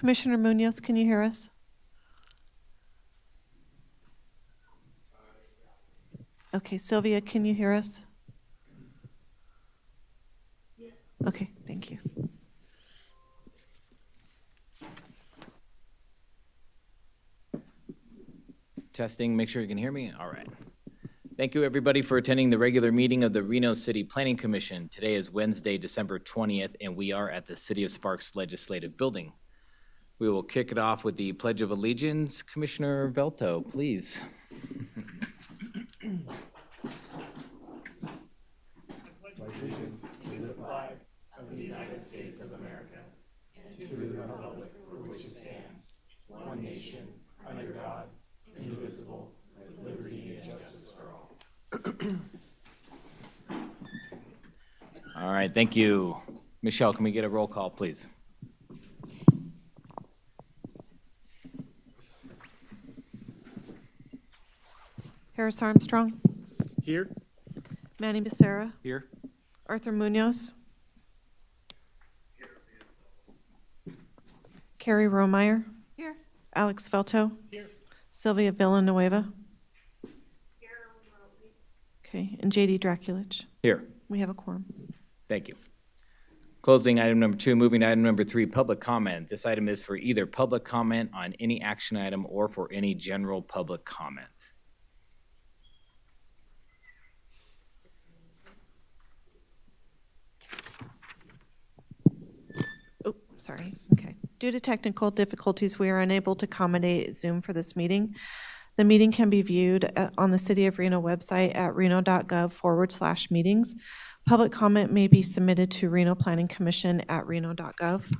Commissioner Munoz, can you hear us? Okay, Sylvia, can you hear us? Okay, thank you. Testing, make sure you can hear me. All right. Thank you, everybody, for attending the regular meeting of the Reno City Planning Commission. Today is Wednesday, December 20th, and we are at the City of Sparks Legislative Building. We will kick it off with the Pledge of Allegiance. Commissioner Velto, please. Allegiance to the flag of the United States of America and to the republic for which it stands, one nation, under God, indivisible, with liberty and justice for all. All right, thank you. Michelle, can we get a roll call, please? Harris Armstrong, Here. Manny Becerra, Here. Arthur Munoz, Carrie Romeyer, Here. Alex Velto, Here. Sylvia Villanueva. Okay, and JD Draculich. Here. We have a quorum. Thank you. Closing item number 2, moving to item number 3, public comment. This item is for either public comment on any action item or for any general public comment. Oh, sorry. Okay. Due to technical difficulties, we are unable to accommodate Zoom for this meeting. The meeting can be viewed on the City of Reno website at reno.gov/meetings. Public comment may be submitted to Reno Planning Commission at reno.gov.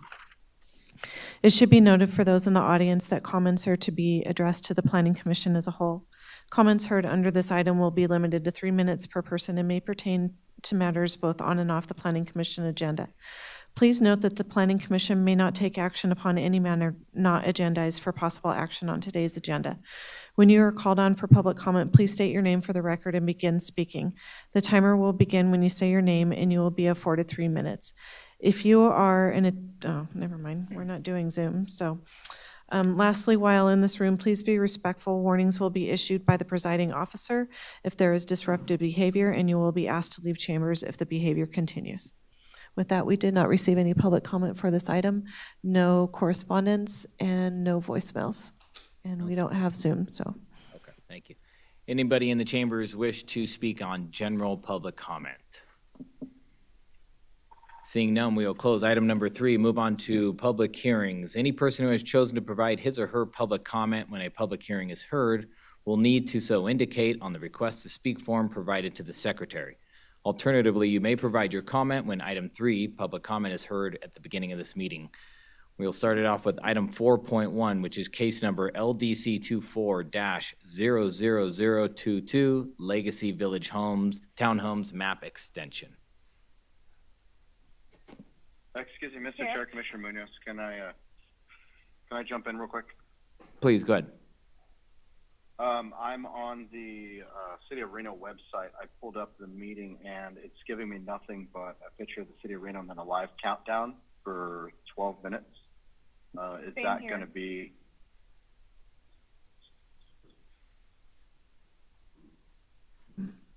It should be noted for those in the audience that comments are to be addressed to the Planning Commission as a whole. Comments heard under this item will be limited to 3 minutes per person and may pertain to matters both on and off the Planning Commission agenda. Please note that the Planning Commission may not take action upon any matter not agendized for possible action on today's agenda. When you are called on for public comment, please state your name for the record and begin speaking. The timer will begin when you say your name, and you will be afforded 3 minutes. If you are in a, oh, never mind, we're not doing Zoom, so. Lastly, while in this room, please be respectful. Warnings will be issued by the presiding officer if there is disruptive behavior, and you will be asked to leave chambers if the behavior continues. With that, we did not receive any public comment for this item, no correspondence, and no voicemails. And we don't have Zoom, so. Okay, thank you. Anybody in the chambers wish to speak on general public comment? Seeing none, we will close item number 3, move on to public hearings. Any person who has chosen to provide his or her public comment when a public hearing is heard will need to so indicate on the request to speak form provided to the secretary. Alternatively, you may provide your comment when item 3, public comment, is heard at the beginning of this meeting. We'll start it off with item 4.1, which is case number LDC 24-00022, Legacy Village Homes, Townhomes Map Extension. Excuse me, Mr. Chair, Commissioner Munoz, can I jump in real quick? Please, go ahead. I'm on the City of Reno website. I pulled up the meeting, and it's giving me nothing but a picture of the City of Reno and then a live countdown for 12 minutes. Is Same that here. going to be?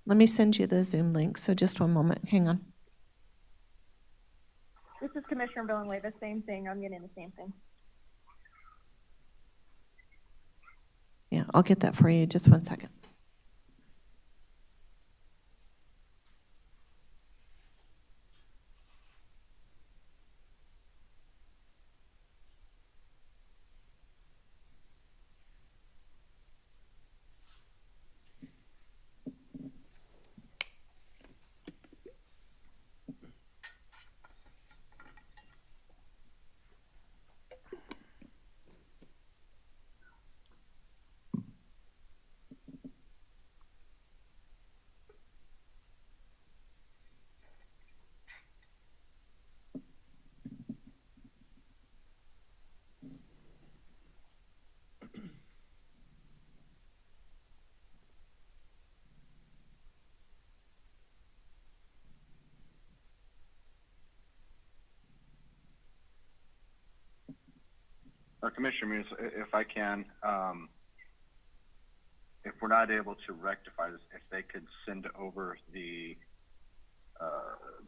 Let me send you the Zoom link, so just one moment, hang on. This is Commissioner Villanueva, same thing. I'm getting the same thing. Yeah, I'll get that for you, just one second. Commissioner Munis, if I can, if we're not able to rectify this, if they could send over the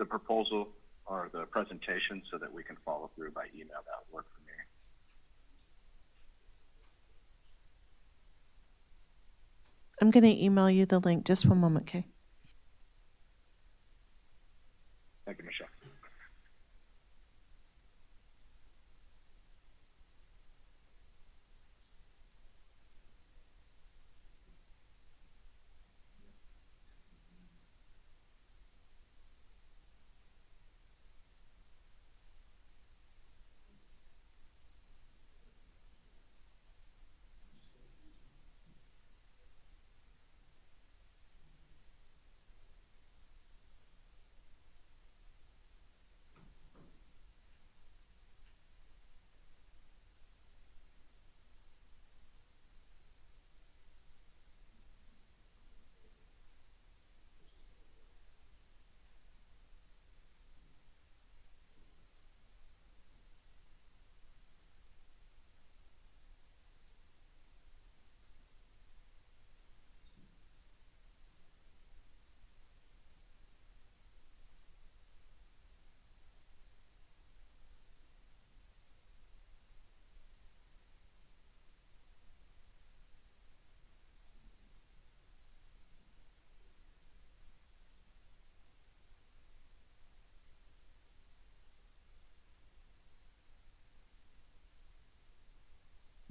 proposal or the presentation so that we can follow through by email, that would work for me. I'm going to email you the link. Just one moment, okay? Thank you, Michelle.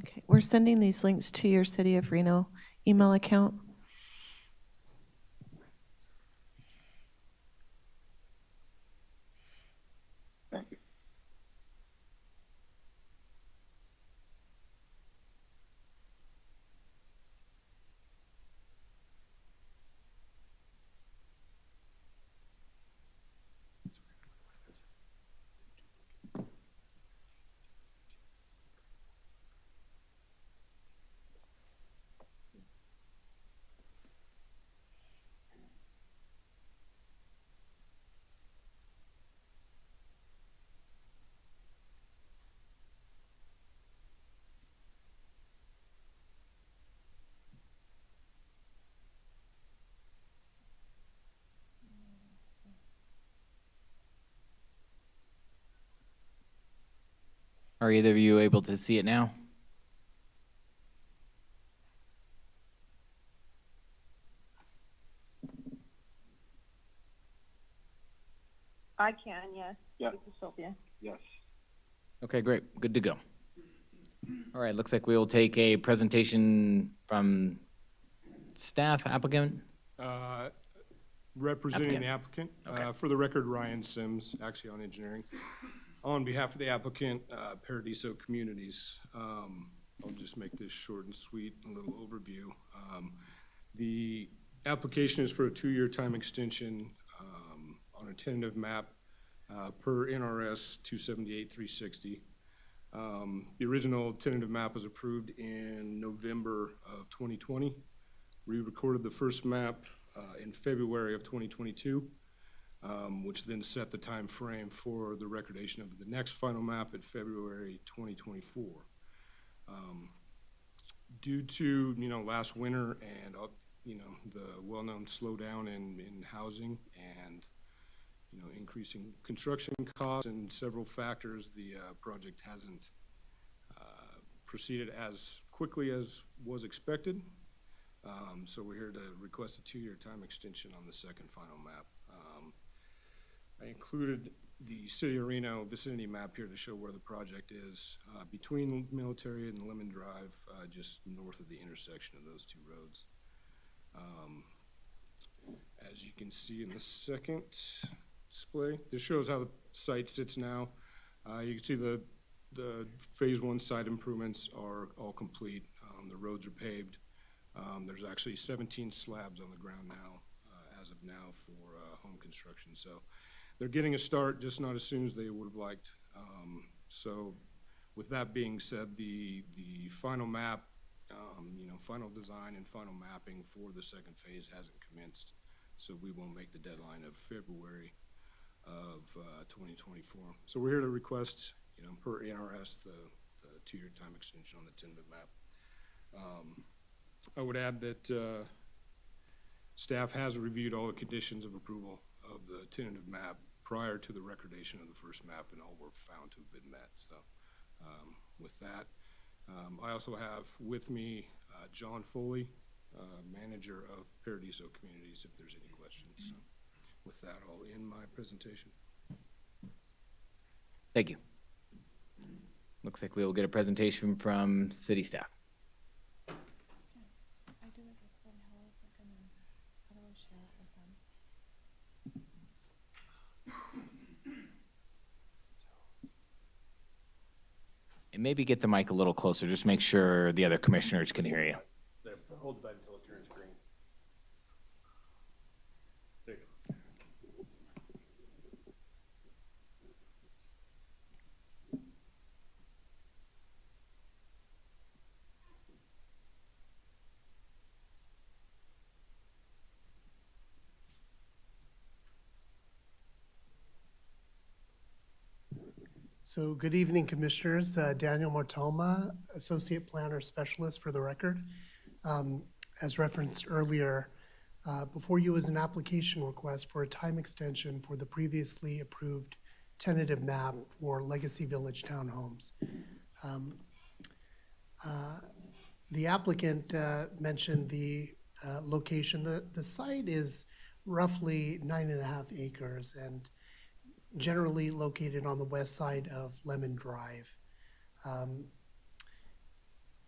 Okay, we're sending these links to your City of Reno email account. Thank you. Are either of you able to see it now? I can, yes. Yeah. This is Sylvia. Yes. Okay, great. Good to go. All right, looks like we will take a presentation from staff applicant. Representing the applicant. Okay. For the record, Ryan Sims, Axion Engineering. On behalf of the applicant, Paradiso Communities. I'll just make this short and sweet, a little overview. The application is for a 2-year time extension on a tentative map per NRS 278-360. The original tentative map was approved in November of 2020. We recorded the first map in February of 2022, which then set the time frame for the recordation of the next final map in February 2024. Due to, last winter and, the well-known slowdown in housing and, increasing construction costs and several factors, the project hasn't proceeded as quickly as was expected. So we're here to request a 2-year time extension on the second final map. I included the City of Reno vicinity map here to show where the project is between Military and Lemon Drive, just north of the intersection of those two roads. As you can see in the second display, this shows how the site sits now. You can see the phase 1 site improvements are all complete. The roads are paved. There's actually 17 slabs on the ground now, as of now, for home construction. So they're getting a start, just not as soon as they would have liked. So with that being said, the final map, final design and final mapping for the second phase hasn't commenced. So we will make the deadline of February of 2024. So we're here to request, per NRS, the two-year time extension on the tentative map. I would add that staff has reviewed all the conditions of approval of the tentative map prior to the recordation of the first map, and all were found to have been met. So with that, I also have with me John Foley, manager of Paradiso Communities, if there's any questions. So with that, I'll end my presentation. Thank you. Looks like we will get a presentation from city staff. I do it this way. How else how do I share it with them? And maybe get the mic a little closer, just make sure the other commissioners can hear you. Hold the button until it turns green. There you go. So good evening, Commissioners. Daniel Martoma, Associate Planner Specialist for the record. As referenced earlier, before you is an application request for a time extension for the previously approved tentative map for Legacy Village Townhomes. The applicant mentioned the location. The site is roughly 9.5 acres and generally located on the west side of Lemon Drive.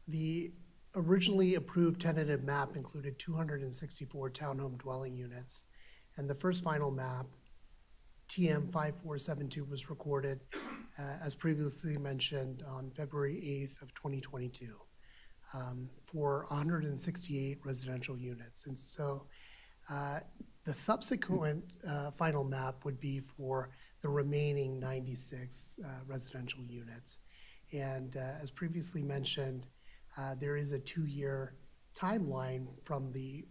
The originally approved tentative map included 264 townhome dwelling units, and the first final map, TM 5472, was recorded, as previously mentioned, on February 8th of 2022 for 168 residential units. And so the subsequent final map would be for the remaining 96 residential units. And as previously mentioned, there is a 2-year timeline from the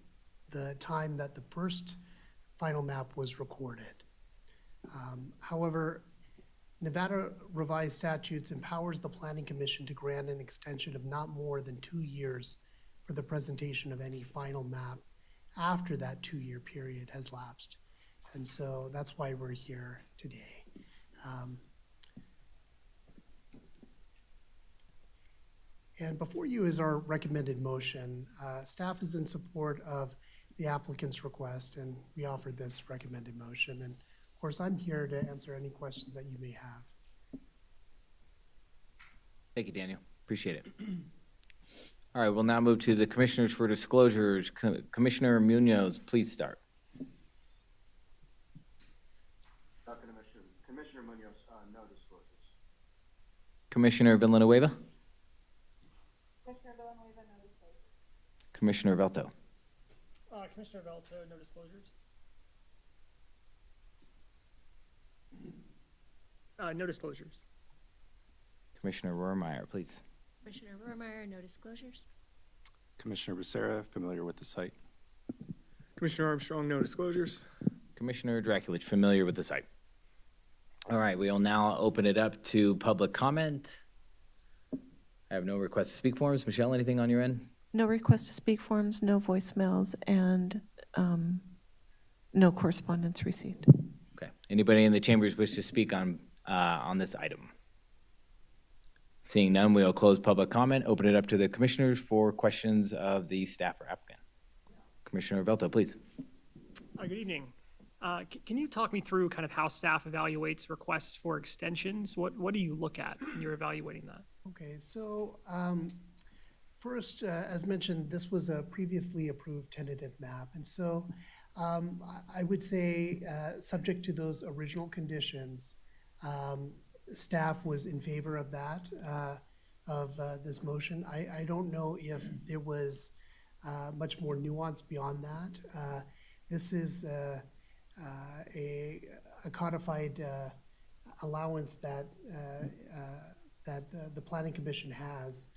time that the first final map was recorded. However, Nevada revised statutes empowers the Planning Commission to grant an extension of not more than 2 years for the presentation of any final map after that 2-year period has lapsed. And so that's why we're here today. And before you is our recommended motion. Staff is in support of the applicant's request, and we offered this recommended motion. And of course, I'm here to answer any questions that you may have. Thank you, Daniel. Appreciate it. All right, we'll now move to the commissioners for disclosures. Commissioner Munoz, please start. Commissioner Munoz, no disclosures. Commissioner Villanueva? Commissioner Villanueva, no disclosures. Commissioner Velto? Commissioner Velto, no disclosures. No disclosures. Commissioner Rohrmeyer, please. Commissioner Rohrmeyer, no disclosures. Commissioner Becerra, familiar with the site. Commissioner Armstrong, no disclosures. Commissioner Draculich, familiar with the site. All right, we will now open it up to public comment. I have no request to speak forms. Michelle, anything on your end? No request to speak forms, no voicemails, and no correspondence received. Okay. Anybody in the chambers wish to speak on this item? Seeing none, we'll close public comment, open it up to the commissioners for questions of the staff or applicant. Commissioner Velto, please. Good evening. Can you talk me through kind of how staff evaluates requests for extensions? What do you look at when you're evaluating that? Okay, so first, as mentioned, this was a previously approved tentative map. And so I would say, subject to those original conditions, staff was in favor of that, of this motion. I don't know if there was much more nuance beyond that. This is a codified allowance that the Planning Commission has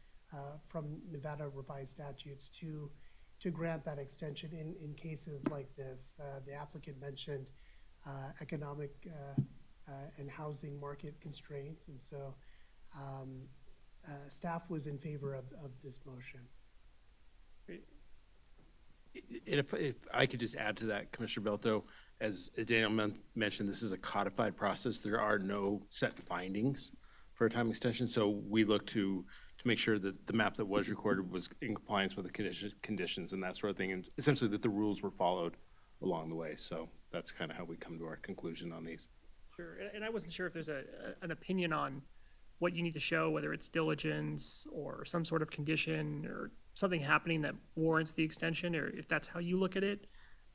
from Nevada revised statutes to grant that extension in cases like this. The applicant mentioned economic and housing market constraints, and so Staff was in favor of this motion. And if I could just add to that, Commissioner Belto, as Daniel mentioned, this is a codified process. There are no set findings for a time extension, so we look to make sure that the map that was recorded was in compliance with the conditions and that sort of thing, and essentially that the rules were followed along the way. So that's kind of how we come to our conclusion on these. Sure, and I wasn't sure if there's an opinion on what you need to show, whether it's diligence or some sort of condition or something happening that warrants the extension, or if that's how you look at it.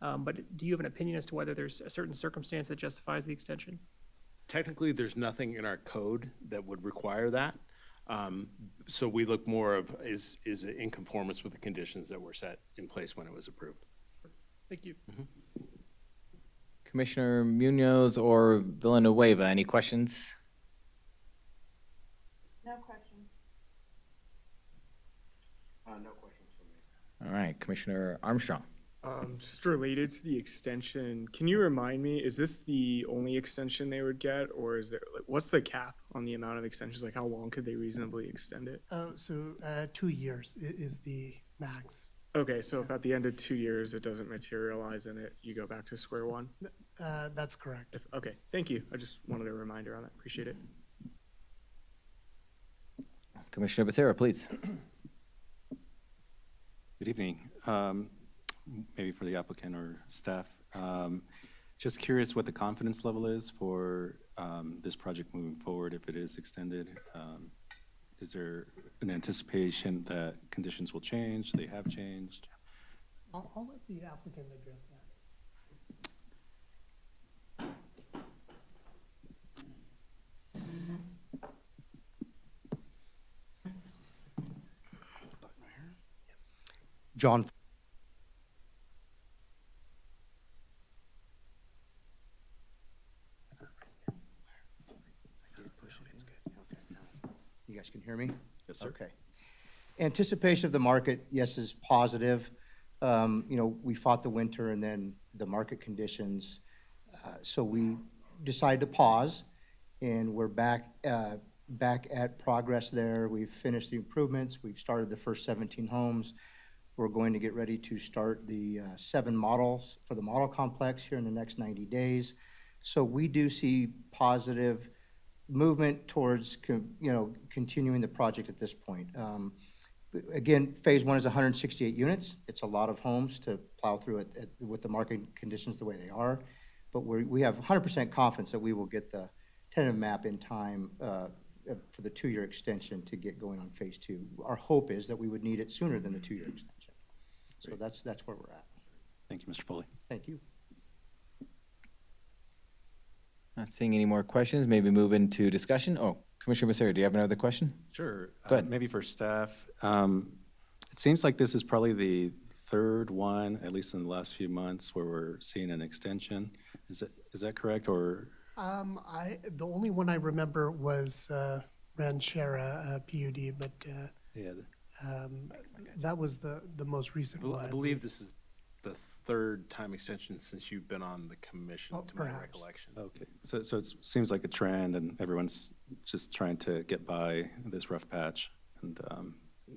But do you have an opinion as to whether there's a certain circumstance that justifies the extension? Technically, there's nothing in our code that would require that. So we look more of, is it in conformance with the conditions that were set in place when it was approved? Thank you. Commissioner Munoz or Villanueva, any questions? No question. No questions from me. All right, Commissioner Armstrong. Just related to the extension, can you remind me, is this the only extension they would get, or is there, like, what's the cap on the amount of extensions? Like, how long could they reasonably extend it? 2 years is the max. Okay, so if at the end of 2 years it doesn't materialize and you go back to square one? That's correct. Okay, thank you. I just wanted a reminder on that. Appreciate it. Commissioner Becerra, please. Good evening. Maybe for the applicant or staff. Just curious what the confidence level is for this project moving forward if it is extended. Is there an anticipation that conditions will change? They have changed? I'll let the applicant address that. John. You guys can hear me? Yes, sir. Okay. Anticipation of the market, yes, is positive. We fought the winter and then the market conditions. So we decided to pause, and we're back at progress there. We've finished the improvements. We've started the first 17 homes. We're going to get ready to start the 7 models for the model complex here in the next 90 days. So we do see positive movement towards, continuing the project at this point. Again, phase 1 is 168 units. It's a lot of homes to plow through it with the market conditions the way they are. But we have 100% confidence that we will get the tentative map in time for the 2-year extension to get going on phase 2. Our hope is that we would need it sooner than the 2-year extension. So that's where we're at. Thank you, Mr. Foley. Thank you. Not seeing any more questions, maybe move into discussion. Oh, Commissioner Becerra, do you have another question? Sure. Go ahead. Maybe for staff. It seems like this is probably the third one, at least in the last few months, where we're seeing an extension. Is that correct, or? The only one I remember was Ranchera PUD, but Yeah. that was the most recent one. I believe this is the third time extension since you've been on the commission, to my perhaps. recollection. Okay, so it seems like a trend, and everyone's just trying to get by this rough patch and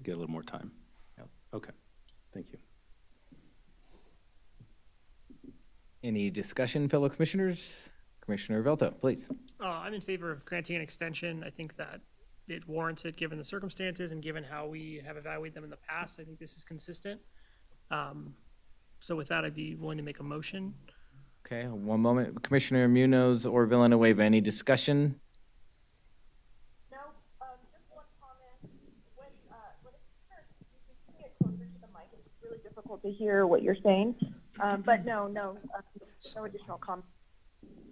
get a little more time. Yep. Okay, thank you. Any discussion, fellow commissioners? Commissioner Velto, please. I'm in favor of granting an extension. I think that it warrants it, given the circumstances and given how we have evaluated them in the past. I think this is consistent. So with that, I'd be willing to make a motion. Okay, one moment. Commissioner Munoz or Villanueva, any discussion? No, just one comment. When you can get closer to the mic, it's really difficult to hear what you're saying. But no additional comment.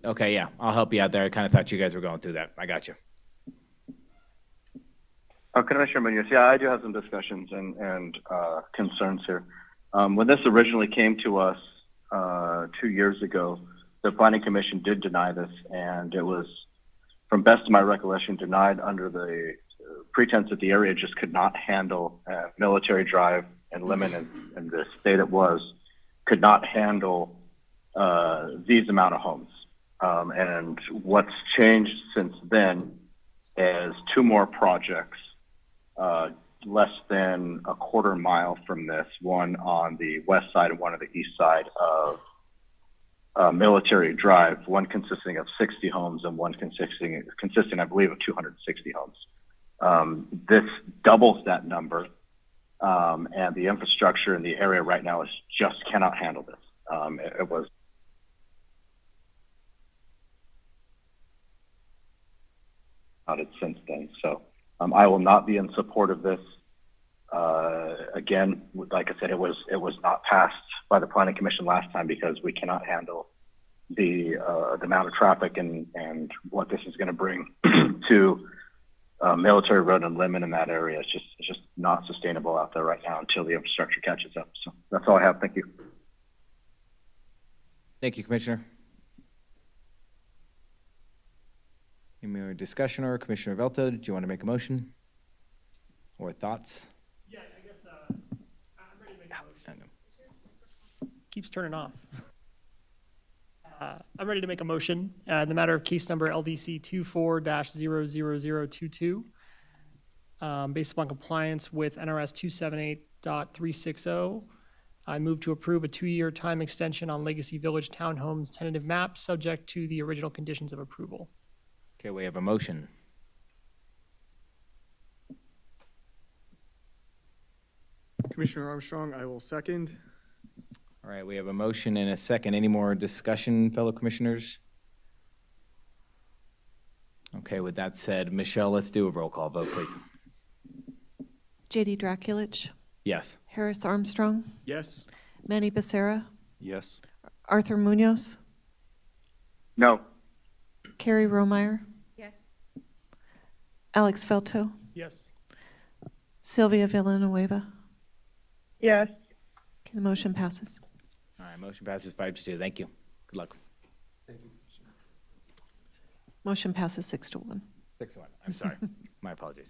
Okay, yeah, I'll help you out there. I kind of thought you guys were going through that. I got you. Commissioner Munoz, yeah, I do have some discussions and concerns here. When this originally came to us 2 years ago, the Planning Commission did deny this, and it was, from best of my recollection, denied under the pretense that the area just could not handle military drive and limit in the state it was, could not handle these amount of homes. And what's changed since then is 2 more projects less than a quarter mile from this, one on the west side and one on the east side of Military Drive, one consisting of 60 homes and one consisting, I believe, of 260 homes. This doubles that number, and the infrastructure in the area right now just cannot handle this. It was since then. So I will not be in support of this. Again, like I said, it was not passed by the Planning Commission last time because we cannot handle the amount of traffic and what this is going to bring to Military Road and Lemon in that area. It's just not sustainable out there right now until the infrastructure catches up. So that's all I have. Thank you. Thank you, Commissioner. Any more discussion, or Commissioner Velto, do you want to make a motion or thoughts? Yeah, I guess, I'm ready to make a motion. Keeps turning off. I'm ready to make a motion in the matter of case number LDC 24-00022. Based upon compliance with NRS 278.360, I move to approve a 2-year time extension on Legacy Village Townhomes tentative map, subject to the original conditions of approval. Okay, we have a motion. Commissioner Armstrong, I will second. All right, we have a motion and a second. Any more discussion, fellow commissioners? Okay, with that said, Michelle, let's do a roll call vote, please. JD Draculich, Yes. Harris Armstrong, Yes. Manny Becerra, Yes. Arthur Munoz, No. Carrie Romeyer, Yes. Alex Felto, Yes. Sylvia Villanueva. Yes. Okay, the motion passes. All right, motion passes 5-2. Thank you. Good luck. Motion passes 6-1. 6-1. I'm sorry. My apologies.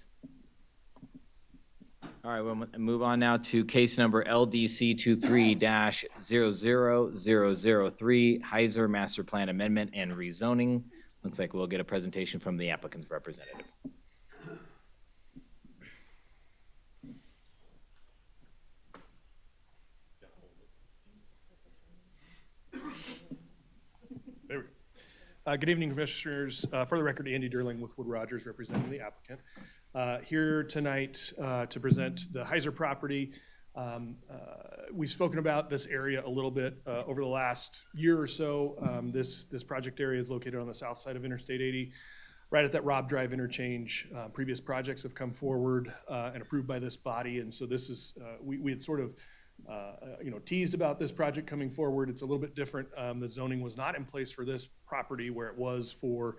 All right, we'll move on now to case number LDC 23-00003, Heiser Master Plan Amendment and Rezoning. Looks like we'll get a presentation from the applicant's representative. There we go. Good evening, Commissioners. For the record, Andy Durling with Wood Rogers representing the applicant. Here tonight to present the Heiser property. We've spoken about this area a little bit over the last year or so. This project area is located on the south side of Interstate 80, right at that Robb Drive interchange. Previous projects have come forward and approved by this body, and so this is, we had sort of teased about this project coming forward. It's a little bit different. The zoning was not in place for this property where it was for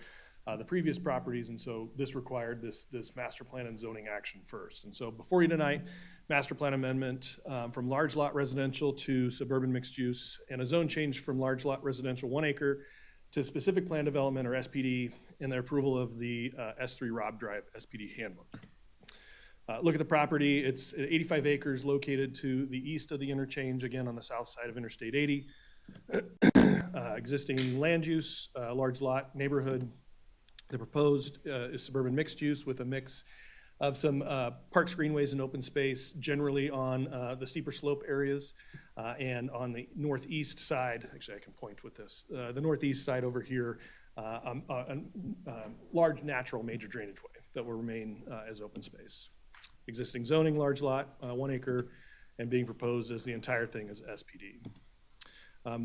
the previous properties, and so this required this master plan and zoning action first. And so before you tonight, master plan amendment from large lot residential to suburban mixed use, and a zone change from large lot residential 1 acre to specific plan development, or SPD, and the approval of the S3 Robb Drive SPD handbook. Look at the property. It's 85 acres located to the east of the interchange, again on the south side of Interstate 80. Existing land use, large lot neighborhood. The proposed is suburban mixed use with a mix of some parks, greenways, and open space, generally on the steeper slope areas. And on the northeast side, actually I can point with this, the northeast side over here, a large natural major drainage way that will remain as open space. Existing zoning, large lot, 1 acre, and being proposed as the entire thing is SPD.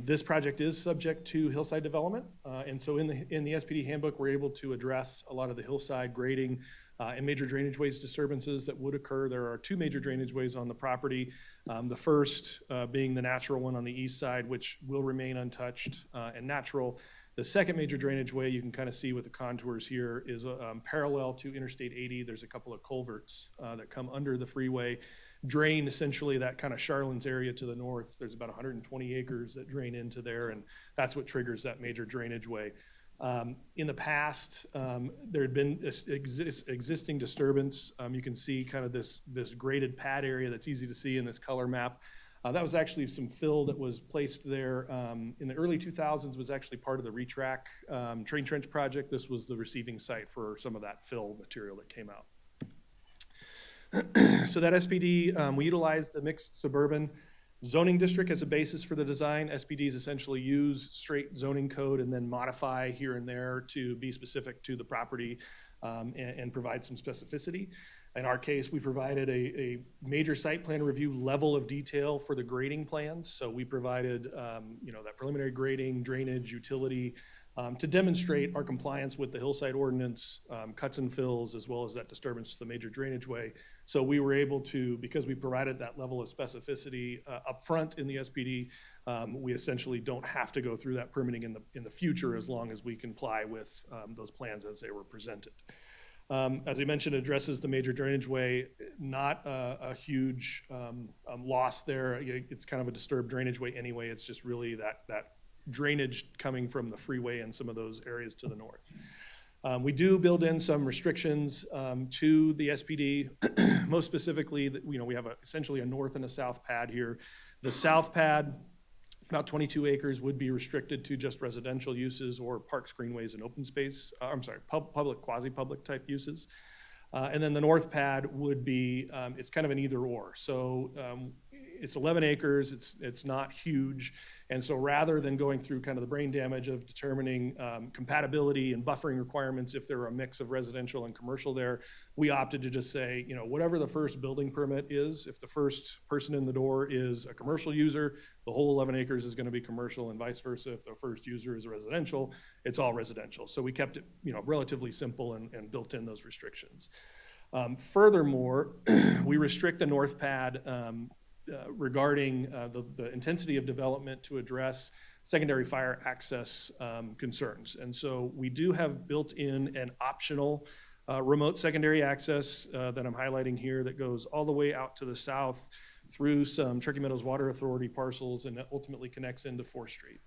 This project is subject to hillside development, and so in the SPD handbook, we're able to address a lot of the hillside grading and major drainage ways disturbances that would occur. There are 2 major drainage ways on the property. The first being the natural one on the east side, which will remain untouched and natural. The second major drainage way, you can kind of see with the contours here, is parallel to Interstate 80. There's a couple of culverts that come under the freeway, drain essentially that kind of Charlins area to the north. There's about 120 acres that drain into there, and that's what triggers that major drainage way. In the past, there had been existing disturbance. You can see kind of this graded pad area that's easy to see in this color map. That was actually some fill that was placed there in the early 2000s, was actually part of the retrack train trench project. This was the receiving site for some of that fill material that came out. So that SPD, we utilize the mixed suburban zoning district as a basis for the design. SPDs essentially use straight zoning code and then modify here and there to be specific to the property and provide some specificity. In our case, we provided a major site plan review level of detail for the grading plans. So we provided, that preliminary grading, drainage, utility, to demonstrate our compliance with the hillside ordinance, cuts and fills, as well as that disturbance to the major drainage way. So we were able to, because we provided that level of specificity upfront in the SPD, we essentially don't have to go through that permitting in the future as long as we comply with those plans as they were presented. As I mentioned, addresses the major drainage way, not a huge loss there. It's kind of a disturbed drainage way anyway. It's just really that drainage coming from the freeway and some of those areas to the north. We do build in some restrictions to the SPD. Most specifically, we have essentially a north and a south pad here. The south pad, about 22 acres, would be restricted to just residential uses or parks, greenways, and open space. Public, quasi-public type uses. And then the north pad would be, it's kind of an either or. So it's 11 acres, it's not huge. And so rather than going through kind of the brain damage of determining compatibility and buffering requirements if there are a mix of residential and commercial there, we opted to just say, whatever the first building permit is, if the first person in the door is a commercial user, the whole 11 acres is going to be commercial, and vice versa. If the first user is residential, it's all residential. So we kept it, relatively simple and built in those restrictions. Furthermore, we restrict the north pad regarding the intensity of development to address secondary fire access concerns. And so we do have built in an optional remote secondary access that I'm highlighting here that goes all the way out to the south through some Turkey Meadows Water Authority parcels and that ultimately connects into 4th Street.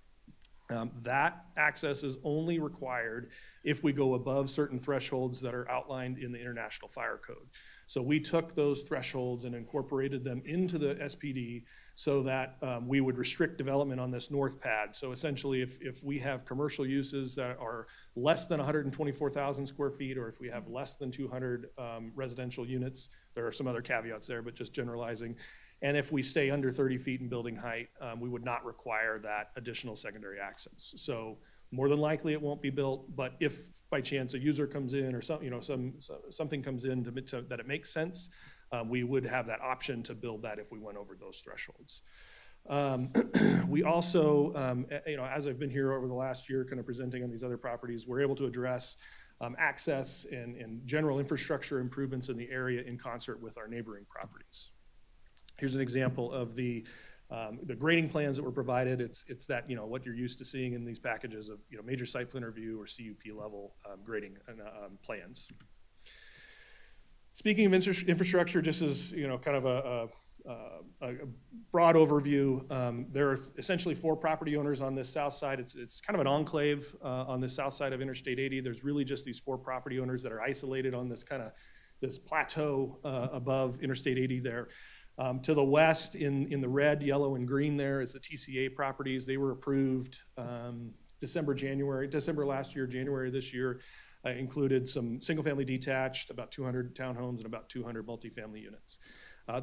That access is only required if we go above certain thresholds that are outlined in the International Fire Code. So we took those thresholds and incorporated them into the SPD so that we would restrict development on this north pad. So essentially, if we have commercial uses that are less than 124,000 square feet, or if we have less than 200 residential units, there are some other caveats there, but just generalizing. And if we stay under 30 feet in building height, we would not require that additional secondary access. So more than likely it won't be built, but if by chance a user comes in or something comes in that it makes sense, we would have that option to build that if we went over those thresholds. We also, as I've been here over the last year kind of presenting on these other properties, we're able to address access and general infrastructure improvements in the area in concert with our neighboring properties. Here's an example of the grading plans that were provided. It's that, what you're used to seeing in these packages of, major site plan review or CUP level grading plans. Speaking of infrastructure, just as, kind of a broad overview, there are essentially 4 property owners on this south side. It's kind of an enclave on the south side of Interstate 80. There's really just these 4 property owners that are isolated on this plateau above Interstate 80 there. To the west, in the red, yellow, and green there is the TCA properties. They were approved December last year, January this year. Included some single-family detached, about 200 townhomes, and about 200 multifamily units.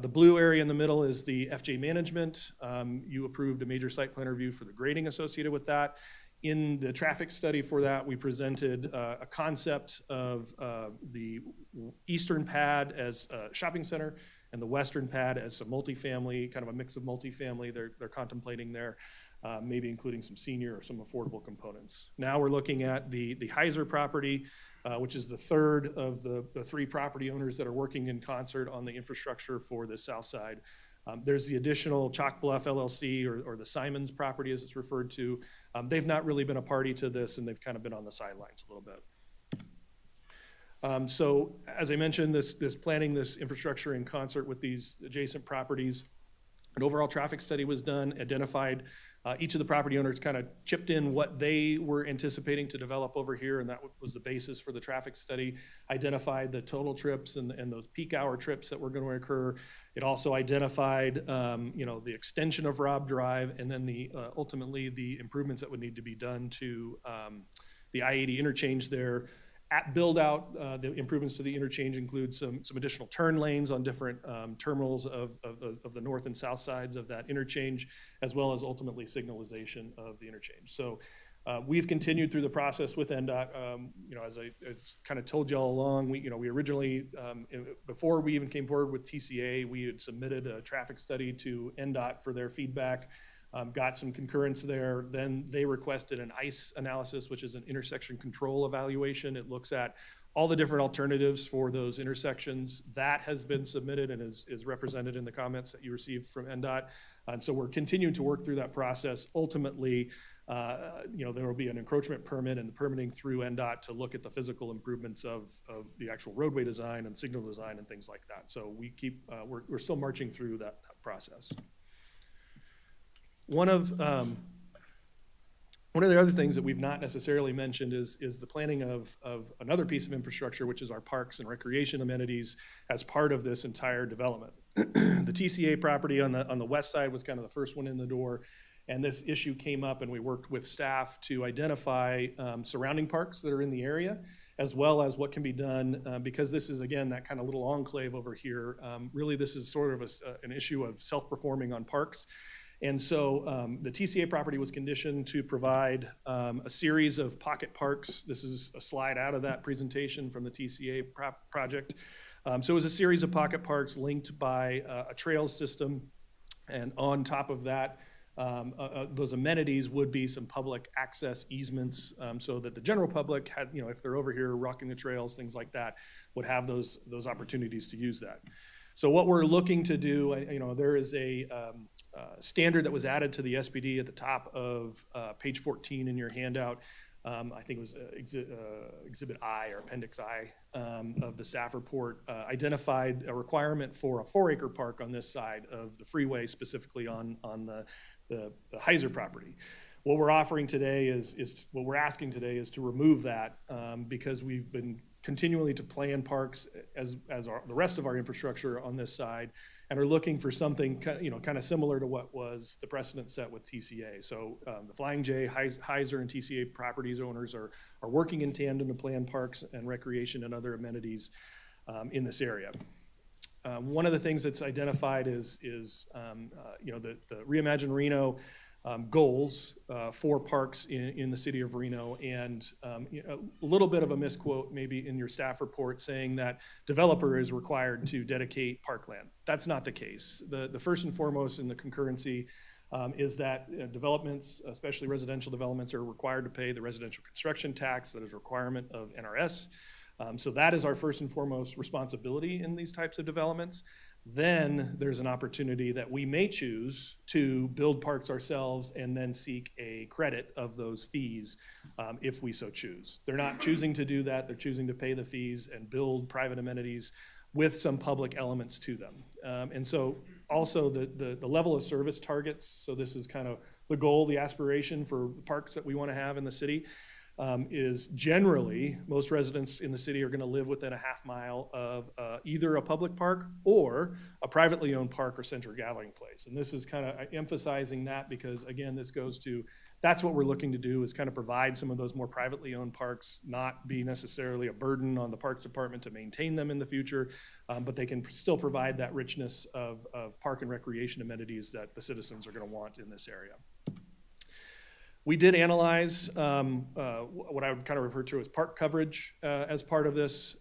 The blue area in the middle is the FJ management. You approved a major site plan review for the grading associated with that. In the traffic study for that, we presented a concept of the eastern pad as a shopping center and the western pad as a multifamily, kind of a mix of multifamily they're contemplating there, maybe including some senior or some affordable components. Now we're looking at the Heiser property, which is the third of the 3 property owners that are working in concert on the infrastructure for the south side. There's the additional Chalk Bluff LLC or the Simons property as it's referred to. They've not really been a party to this and they've kind of been on the sidelines a little bit. So as I mentioned, this planning this infrastructure in concert with these adjacent properties, an overall traffic study was done, identified each of the property owners kind of chipped in what they were anticipating to develop over here, and that was the basis for the traffic study, identified the total trips and those peak hour trips that were going to occur. It also identified, the extension of Robb Drive, and then ultimately the improvements that would need to be done to the I-80 interchange there, build out, the improvements to the interchange include some additional turn lanes on different terminals of the north and south sides of that interchange, as well as ultimately signalization of the interchange. So we've continued through the process with NDOT. As I kind of told you all along, we originally, before we even came forward with TCA, we had submitted a traffic study to NDOT for their feedback. Got some concurrence there. Then they requested an ICE analysis, which is an intersection control evaluation. It looks at all the different alternatives for those intersections. That has been submitted and is represented in the comments that you received from NDOT. And so we're continuing to work through that process. Ultimately, there will be an encroachment permit and the permitting through NDOT to look at the physical improvements of the actual roadway design and signal design and things like that. So we're still marching through that process. One of the other things that we've not necessarily mentioned is the planning of another piece of infrastructure, which is our parks and recreation amenities as part of this entire development. The TCA property on the west side was kind of the first one in the door, and this issue came up, and we worked with staff to identify surrounding parks that are in the area, as well as what can be done, because this is, again, that kind of little enclave over here. Really, this is sort of an issue of self-performing on parks. And so the TCA property was conditioned to provide a series of pocket parks. This is a slide out of that presentation from the TCA project. So it was a series of pocket parks linked by a trails system. And on top of that, those amenities would be some public access easements, so that the general public had, if they're over here rocking the trails, things like that, would have those opportunities to use that. So what we're looking to do, there is a standard that was added to the SPD at the top of page 14 in your handout. I think it was Exhibit I or Appendix I of the staff report, identified a requirement for a 4-acre park on this side of the freeway, specifically on the Heiser property. What we're offering today what we're asking today is to remove that, because we've been continually to plan parks as the rest of our infrastructure on this side, and are looking for something kind of similar to what was the precedent set with TCA. So the Flying J, Heiser, and TCA properties owners are working in tandem to plan parks and recreation and other amenities in this area. One of the things that's identified is the Reimagine Reno goals for parks in the city of Reno, and a little bit of a misquote maybe in your staff report saying that developer is required to dedicate parkland. That's not the case. The first and foremost in the concurrency is that developments, especially residential developments, are required to pay the residential construction tax. That is a requirement of NRS. So that is our first and foremost responsibility in these types of developments. Then there's an opportunity that we may choose to build parks ourselves and then seek a credit of those fees if we so choose. They're not choosing to do that. They're choosing to pay the fees and build private amenities with some public elements to them. And so also the level of service targets, so this is kind of the goal, the aspiration for the parks that we want to have in the city, is generally most residents in the city are going to live within a half mile of either a public park or a privately owned park or central gathering place. And this is kind of emphasizing that because, again, this goes to, that's what we're looking to do, is kind of provide some of those more privately owned parks, not be necessarily a burden on the Parks Department to maintain them in the future, but they can still provide that richness of park and recreation amenities that the citizens are going to want in this area. We did analyze what I would kind of refer to as park coverage as part of this.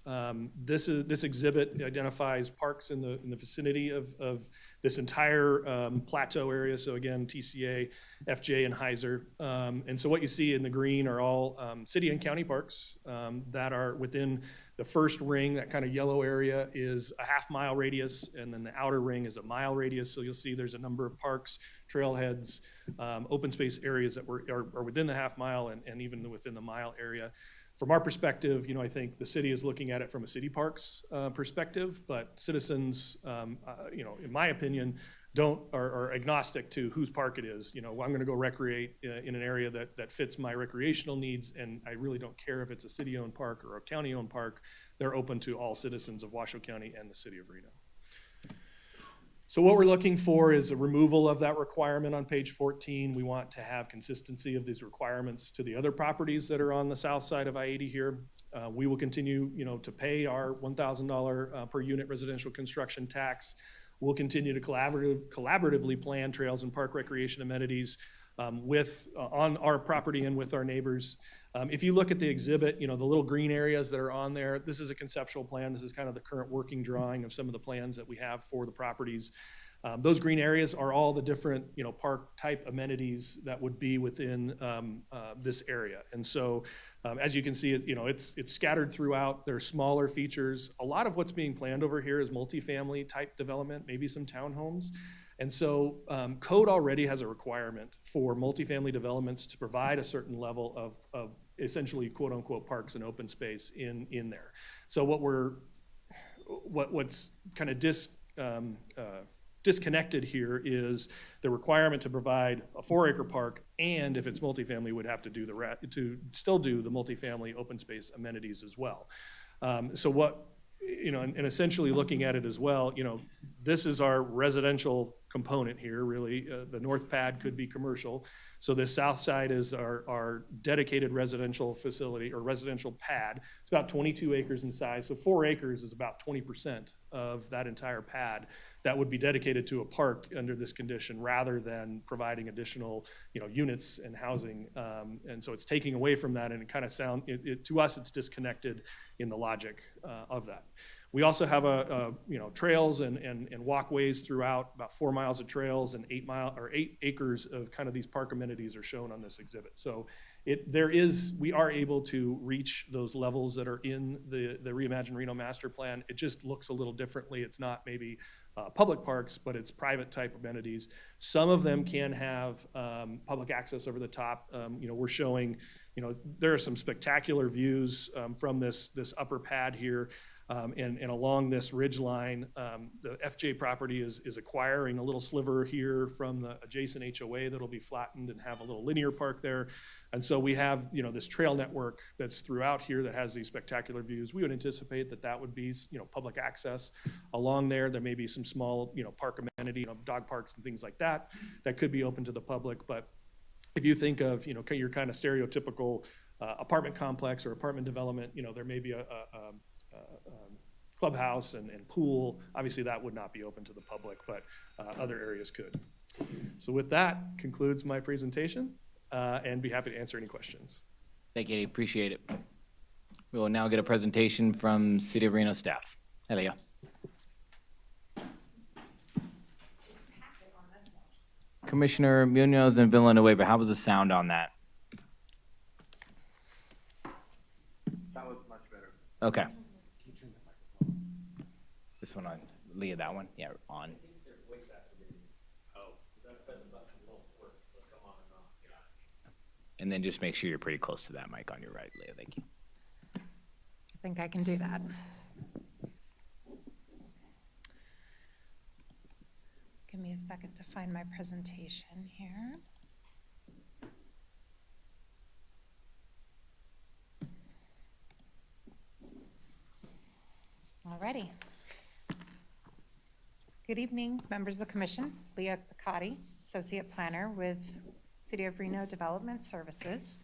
This exhibit identifies parks in the vicinity of this entire plateau area. So again, TCA, FJ, and Heiser. And so what you see in the green are all city and county parks that are within the first ring. That kind of yellow area is a half-mile radius, and then the outer ring is a mile radius. So you'll see there's a number of parks, trailheads, open space areas that are within the half mile and even within the mile area. From our perspective, I think the city is looking at it from a city parks perspective, but citizens, in my opinion, are agnostic to whose park it is. I'm going to go recreate in an area that fits my recreational needs, and I really don't care if it's a city-owned park or a county-owned park. They're open to all citizens of Washoe County and the city of Reno. So what we're looking for is a removal of that requirement on page 14. We want to have consistency of these requirements to the other properties that are on the south side of I-80 here. We will continue, to pay our $1,000 per unit residential construction tax. We'll continue to collaboratively plan trails and park recreation amenities on our property and with our neighbors. If you look at the exhibit, the little green areas that are on there, this is a conceptual plan. This is kind of the current working drawing of some of the plans that we have for the properties. Those green areas are all the different, park type amenities that would be within this area. And so, as you can see, it's scattered throughout. There are smaller features. A lot of what's being planned over here is multifamily type development, maybe some townhomes. And so code already has a requirement for multifamily developments to provide a certain level of essentially quote unquote parks and open space in there. So what's kind of disconnected here is the requirement to provide a 4-acre park, and if it's multifamily, would have to do to still do the multifamily open space amenities as well. So what, and essentially looking at it as well, this is our residential component here, really. The north pad could be commercial. So this south side is our dedicated residential facility or residential pad. It's about 22 acres in size. So 4 acres is about 20% of that entire pad that would be dedicated to a park under this condition rather than providing additional, units and housing. And so it's taking away from that, and it kind of to us, it's disconnected in the logic of that. We also have trails and walkways throughout, about 4 miles of trails and 8 acres of kind of these park amenities are shown on this exhibit. So we are able to reach those levels that are in the Reimagine Reno master plan. It just looks a little differently. It's not maybe public parks, but it's private type amenities. Some of them can have public access over the top. We're showing, there are some spectacular views from this upper pad here. And along this ridge line, the FJ property is acquiring a little sliver here from the adjacent HOA that'll be flattened and have a little linear park there. And so we have, this trail network that's throughout here that has these spectacular views. We would anticipate that would be, public access along there. There may be some small, park amenity, dog parks and things like that could be open to the public. But if you think of, your kind of stereotypical apartment complex or apartment development, there may be a clubhouse and pool. Obviously, that would not be open to the public, but other areas could. So with that, concludes my presentation, and be happy to answer any questions. Thank you, Eddie. Appreciate it. We will now get a presentation from City of Reno staff. Elia. Commissioner Munoz and Villanueva, how was the sound on that? That was much better. Okay. This one on, Leah, that one? Yeah, on. And then just make sure you're pretty close to that mic on your right, Leah. Thank you. I think I can do that. Give me a second to find my presentation here. Alrighty. Good evening, members of the commission. Leah Picotti, Associate Planner with City of Reno Development Services.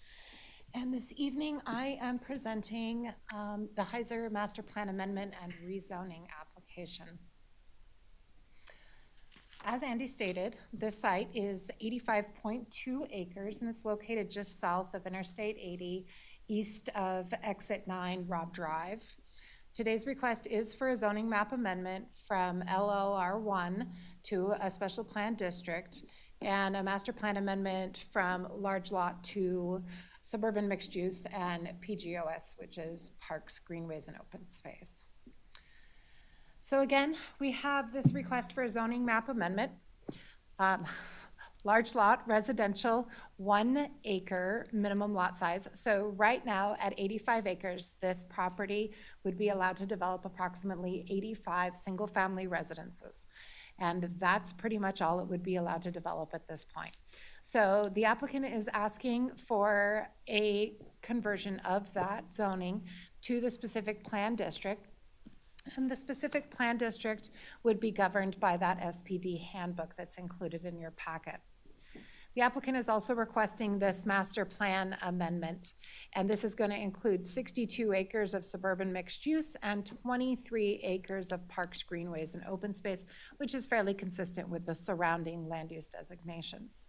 And this evening I am presenting the Heiser Master Plan Amendment and Rezoning application. As Andy stated, this site is 85.2 acres and it's located just south of Interstate 80, east of Exit 9 Robb Drive. Today's request is for a zoning map amendment from LLR1 to a special plan district and a master plan amendment from large lot to suburban mixed use and PGOS, which is parks, greenways, and open space. So again, we have this request for a zoning map amendment. Large lot, residential, 1 acre minimum lot size. So right now at 85 acres, this property would be allowed to develop approximately 85 single family residences. And that's pretty much all it would be allowed to develop at this point. So the applicant is asking for a conversion of that zoning to the specific plan district. And the specific plan district would be governed by that SPD handbook that's included in your packet. The applicant is also requesting this master plan amendment, and this is going to include 62 acres of suburban mixed use and 23 acres of parks, greenways, and open space, which is fairly consistent with the surrounding land use designations.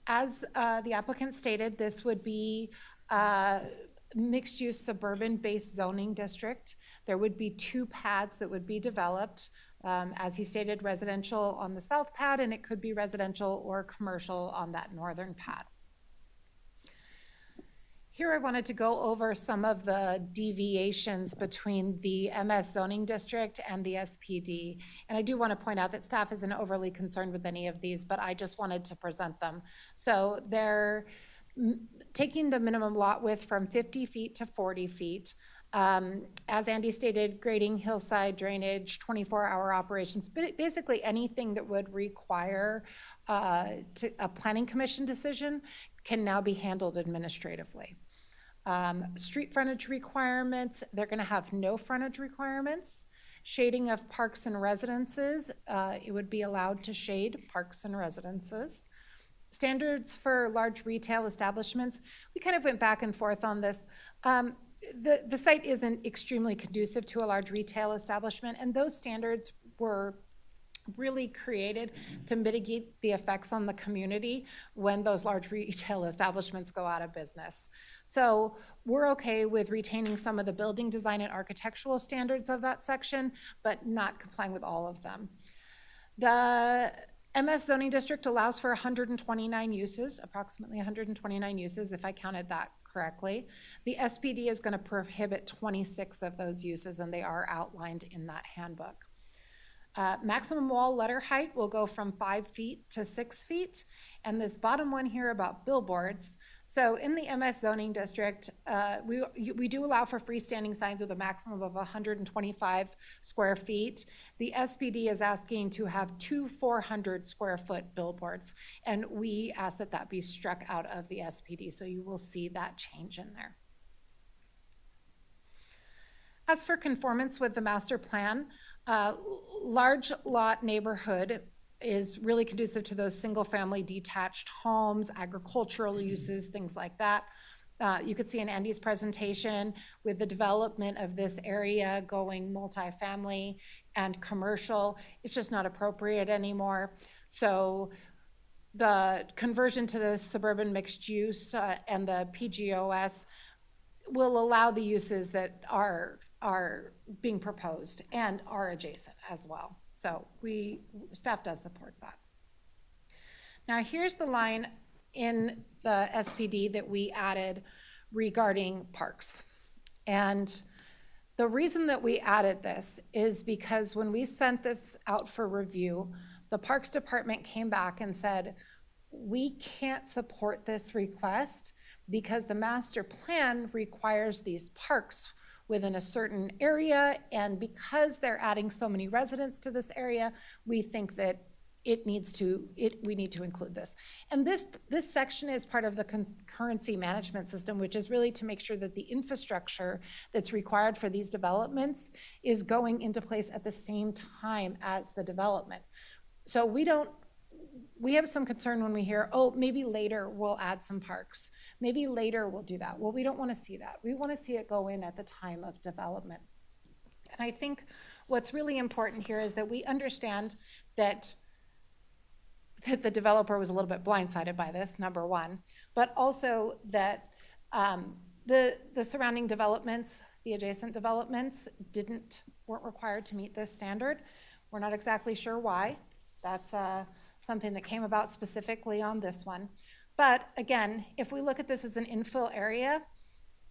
As the applicant stated, this would be mixed-use suburban-based zoning district. There would be 2 pads that would be developed. As he stated, residential on the south pad, and it could be residential or commercial on that northern pad. Here I wanted to go over some of the deviations between the MS zoning district and the SPD. And I do want to point out that staff isn't overly concerned with any of these, but I just wanted to present them. So they're taking the minimum lot width from 50 feet to 40 feet. As Andy stated, grading, hillside drainage, 24-hour operations, but basically anything that would require a planning commission decision can now be handled administratively. Street frontage requirements, they're going to have no frontage requirements. Shading of parks and residences, it would be allowed to shade parks and residences. Standards for large retail establishments, we kind of went back and forth on this. The site isn't extremely conducive to a large retail establishment, and those standards were really created to mitigate the effects on the community when those large retail establishments go out of business. So we're okay with retaining some of the building design and architectural standards of that section, but not complying with all of them. The MS zoning district allows for 129 uses, approximately 129 uses, if I counted that correctly. The SPD is going to prohibit 26 of those uses, and they are outlined in that handbook. Maximum wall letter height will go from 5 feet to 6 feet. And this bottom one here about billboards. So in the MS zoning district, we do allow for freestanding signs with a maximum of 125 square feet. The SPD is asking to have 2 400 square foot billboards. And we ask that that be struck out of the SPD. So you will see that change in there. As for conformance with the master plan, large lot neighborhood is really conducive to those single-family detached homes, agricultural uses, things like that. You could see in Andy's presentation with the development of this area going multifamily and commercial, it's just not appropriate anymore. So the conversion to the suburban mixed use and the PGOS will allow the uses that are being proposed and are adjacent as well. So staff does support that. Now here's the line in the SPD that we added regarding parks. And the reason that we added this is because when we sent this out for review, the Parks Department came back and said, we can't support this request because the master plan requires these parks within a certain area, and because they're adding so many residents to this area, we think that we need to include this. And this section is part of the concurrency management system, which is really to make sure that the infrastructure that's required for these developments is going into place at the same time as the development. So we have some concern when we hear, oh, maybe later we'll add some parks. Maybe later we'll do that. Well, we don't want to see that. We want to see it go in at the time of development. And I think what's really important here is that we understand that the developer was a little bit blindsided by this, number one, but also that the surrounding developments, the adjacent developments weren't required to meet this standard. We're not exactly sure why. That's something that came about specifically on this one. But again, if we look at this as an infill area,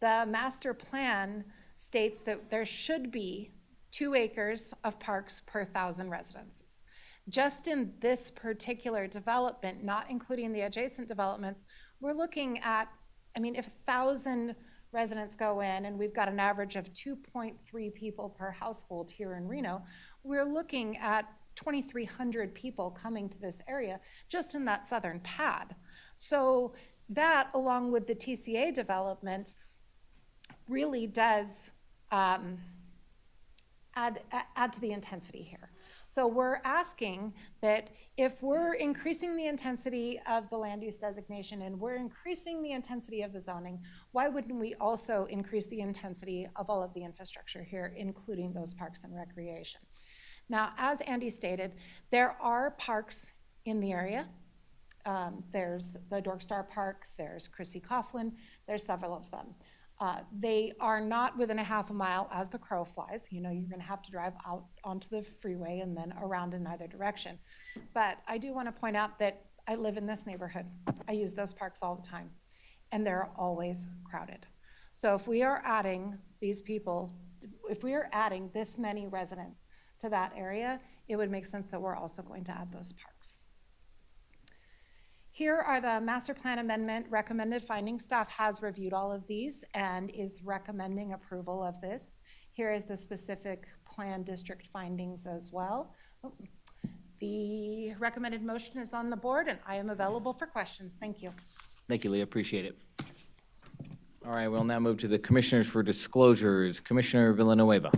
the master plan states that there should be 2 acres of parks per 1,000 residences. Just in this particular development, not including the adjacent developments, we're looking at, if 1,000 residents go in and we've got an average of 2.3 people per household here in Reno, we're looking at 2,300 people coming to this area just in that southern pad. So that, along with the TCA development, really does add to the intensity here. So we're asking that if we're increasing the intensity of the land use designation and we're increasing the intensity of the zoning, why wouldn't we also increase the intensity of all of the infrastructure here, including those parks and recreation? Now, as Andy stated, there are parks in the area. There's the Dorkstar Park, there's Chrissy Coughlin, there's several of them. They are not within a half a mile as the crow flies. You know, you're gonna have to drive out onto the freeway and then around in either direction. But I do wanna point out that I live in this neighborhood. I use those parks all the time, and they're always crowded. So if we are adding these people, if we are adding this many residents to that area, it would make sense that we're also going to add those parks. Here are the master plan amendment recommended findings. Staff has reviewed all of these and is recommending approval of this. Here is the specific plan district findings as well. The recommended motion is on the board and I am available for questions. Thank you. Thank you, Leah, appreciate it. All right, we'll now move to the commissioners for disclosures. Commissioner Villanueva.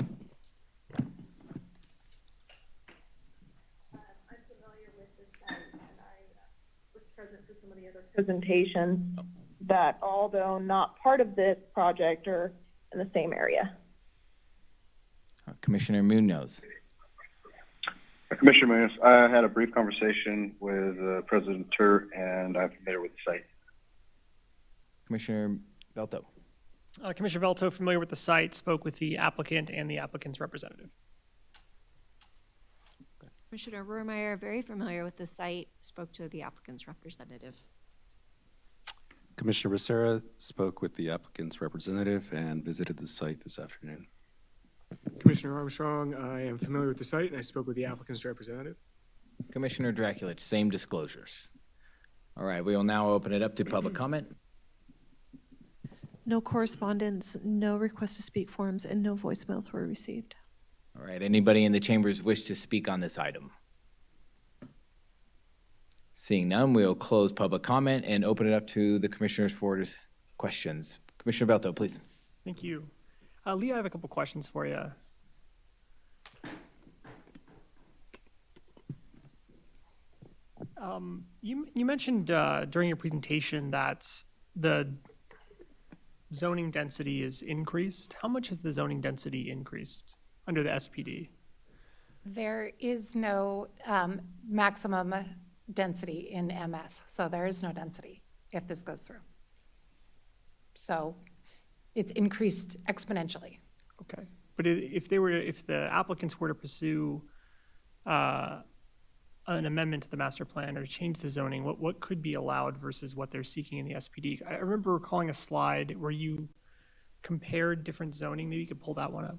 Presentations that, although not part of this project, are in the same area. Commissioner Munoz. Commissioner Munoz, I had a brief conversation with President Tur, and I'm familiar with the site. Commissioner Belto. Commissioner Velto, familiar with the site, spoke with the applicant and the applicant's representative. Commissioner Rohrmeyer, very familiar with the site, spoke to the applicant's representative. Commissioner Becerra spoke with the applicant's representative and visited the site this afternoon. Commissioner Armstrong, I am familiar with the site and I spoke with the applicant's representative. Commissioner Draculich, same disclosures. All right, we will now open it up to public comment. No correspondence, no request to speak forms, and no voicemails were received. All right, anybody in the chambers wish to speak on this item? Seeing none, we'll close public comment and open it up to the commissioners for questions. Commissioner Belto, please. Thank you. Leah, I have a couple questions for you. You mentioned during your presentation that the zoning density is increased. How much has the zoning density increased under the SPD? There is no maximum density in MS, so there is no density if this goes through. So it's increased exponentially. Okay, but if the applicants were to pursue an amendment to the master plan or change the zoning, what could be allowed versus what they're seeking in the SPD? I remember recalling a slide where you compared different zoning. Maybe you could pull that one up.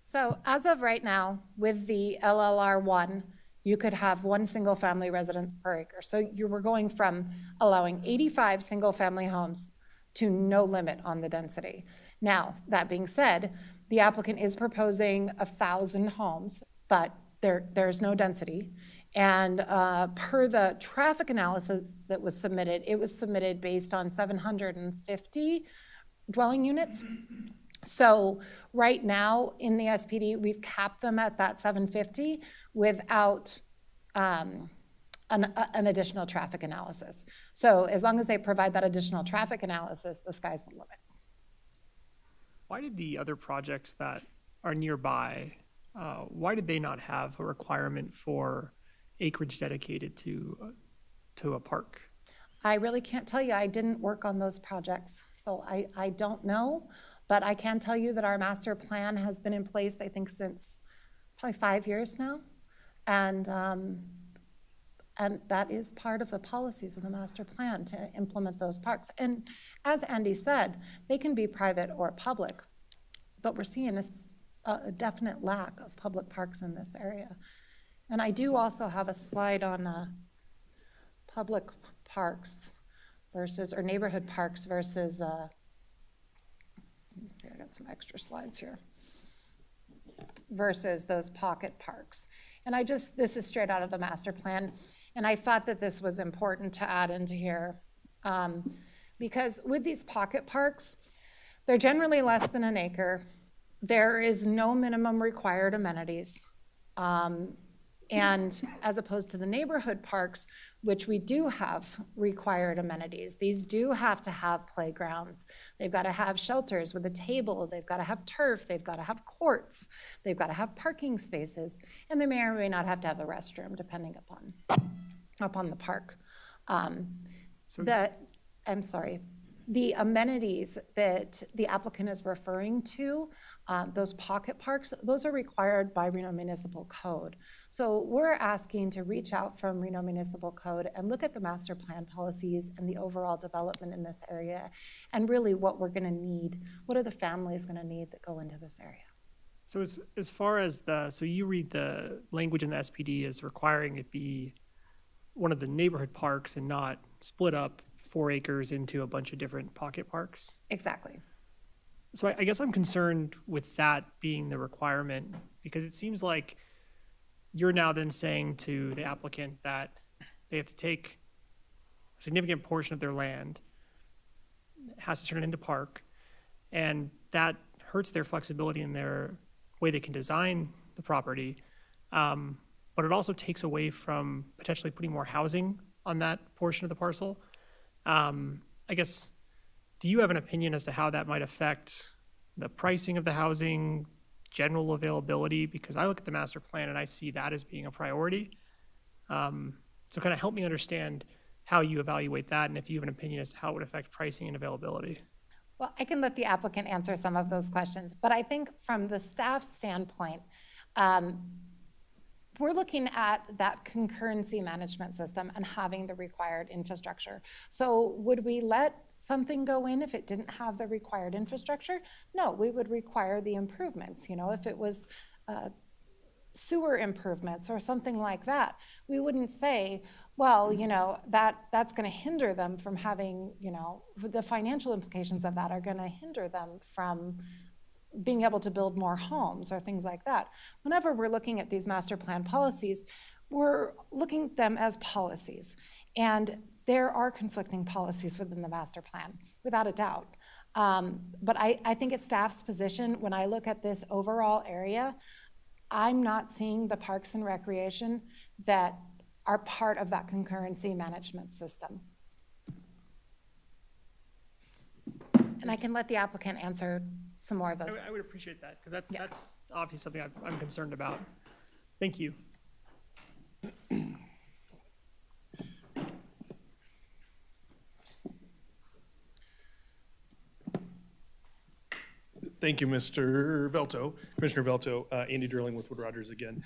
So as of right now, with the LLR1, you could have one single-family residence per acre. So you were going from allowing 85 single-family homes to no limit on the density. Now, that being said, the applicant is proposing 1,000 homes, but there's no density. And per the traffic analysis that was submitted, it was submitted based on 750 dwelling units. So right now in the SPD, we've capped them at that 750 without an additional traffic analysis. So as long as they provide that additional traffic analysis, the sky's the limit. Why did the other projects that are nearby, why did they not have a requirement for acreage dedicated to a park? I really can't tell you. I didn't work on those projects, so I don't know. But I can tell you that our master plan has been in place, I think, since probably 5 years now. And that is part of the policies of the master plan to implement those parks. And as Andy said, they can be private or public, but we're seeing a definite lack of public parks in this area. And I do also have a slide on public parks versus, or neighborhood parks versus, let's see, I got some extra slides here, versus those pocket parks. And this is straight out of the master plan. And I thought that this was important to add into here. Because with these pocket parks, they're generally less than an acre. There is no minimum required amenities. And as opposed to the neighborhood parks, which we do have required amenities. These do have to have playgrounds. They've got to have shelters with a table. They've got to have turf. They've got to have courts. They've got to have parking spaces. And they may or may not have to have a restroom, depending upon the park. The amenities that the applicant is referring to, those pocket parks, those are required by Reno Municipal Code. So we're asking to reach out from Reno Municipal Code and look at the master plan policies and the overall development in this area, and really what we're gonna need, what are the families gonna need that go into this area? So as far as so you read the language in the SPD as requiring it be one of the neighborhood parks and not split up 4 acres into a bunch of different pocket parks? Exactly. So I guess I'm concerned with that being the requirement, because it seems like you're now then saying to the applicant that they have to take a significant portion of their land, has to turn it into park, and that hurts their flexibility in their way they can design the property. But it also takes away from potentially putting more housing on that portion of the parcel. I guess, do you have an opinion as to how that might affect the pricing of the housing, general availability? Because I look at the master plan and I see that as being a priority. So kind of help me understand how you evaluate that, and if you have an opinion as to how it would affect pricing and availability. Well, I can let the applicant answer some of those questions, but I think from the staff standpoint, we're looking at that concurrency management system and having the required infrastructure. So would we let something go in if it didn't have the required infrastructure? No, we would require the improvements. You know, if it was sewer improvements or something like that, we wouldn't say, well, you know, that's going to hinder them from having, you know, the financial implications of that are going to hinder them from being able to build more homes or things like that. Whenever we're looking at these master plan policies, we're looking at them as policies. And there are conflicting policies within the master plan, without a doubt. But I think it's staff's position, when I look at this overall area, I'm not seeing the parks and recreation that are part of that concurrency management system. And I can let the applicant answer some more of those. I would appreciate that, because that's obviously something I'm concerned about. Thank you. Thank you, Mr. Velto, Commissioner Velto. Andy Drilling with Wood Rogers again.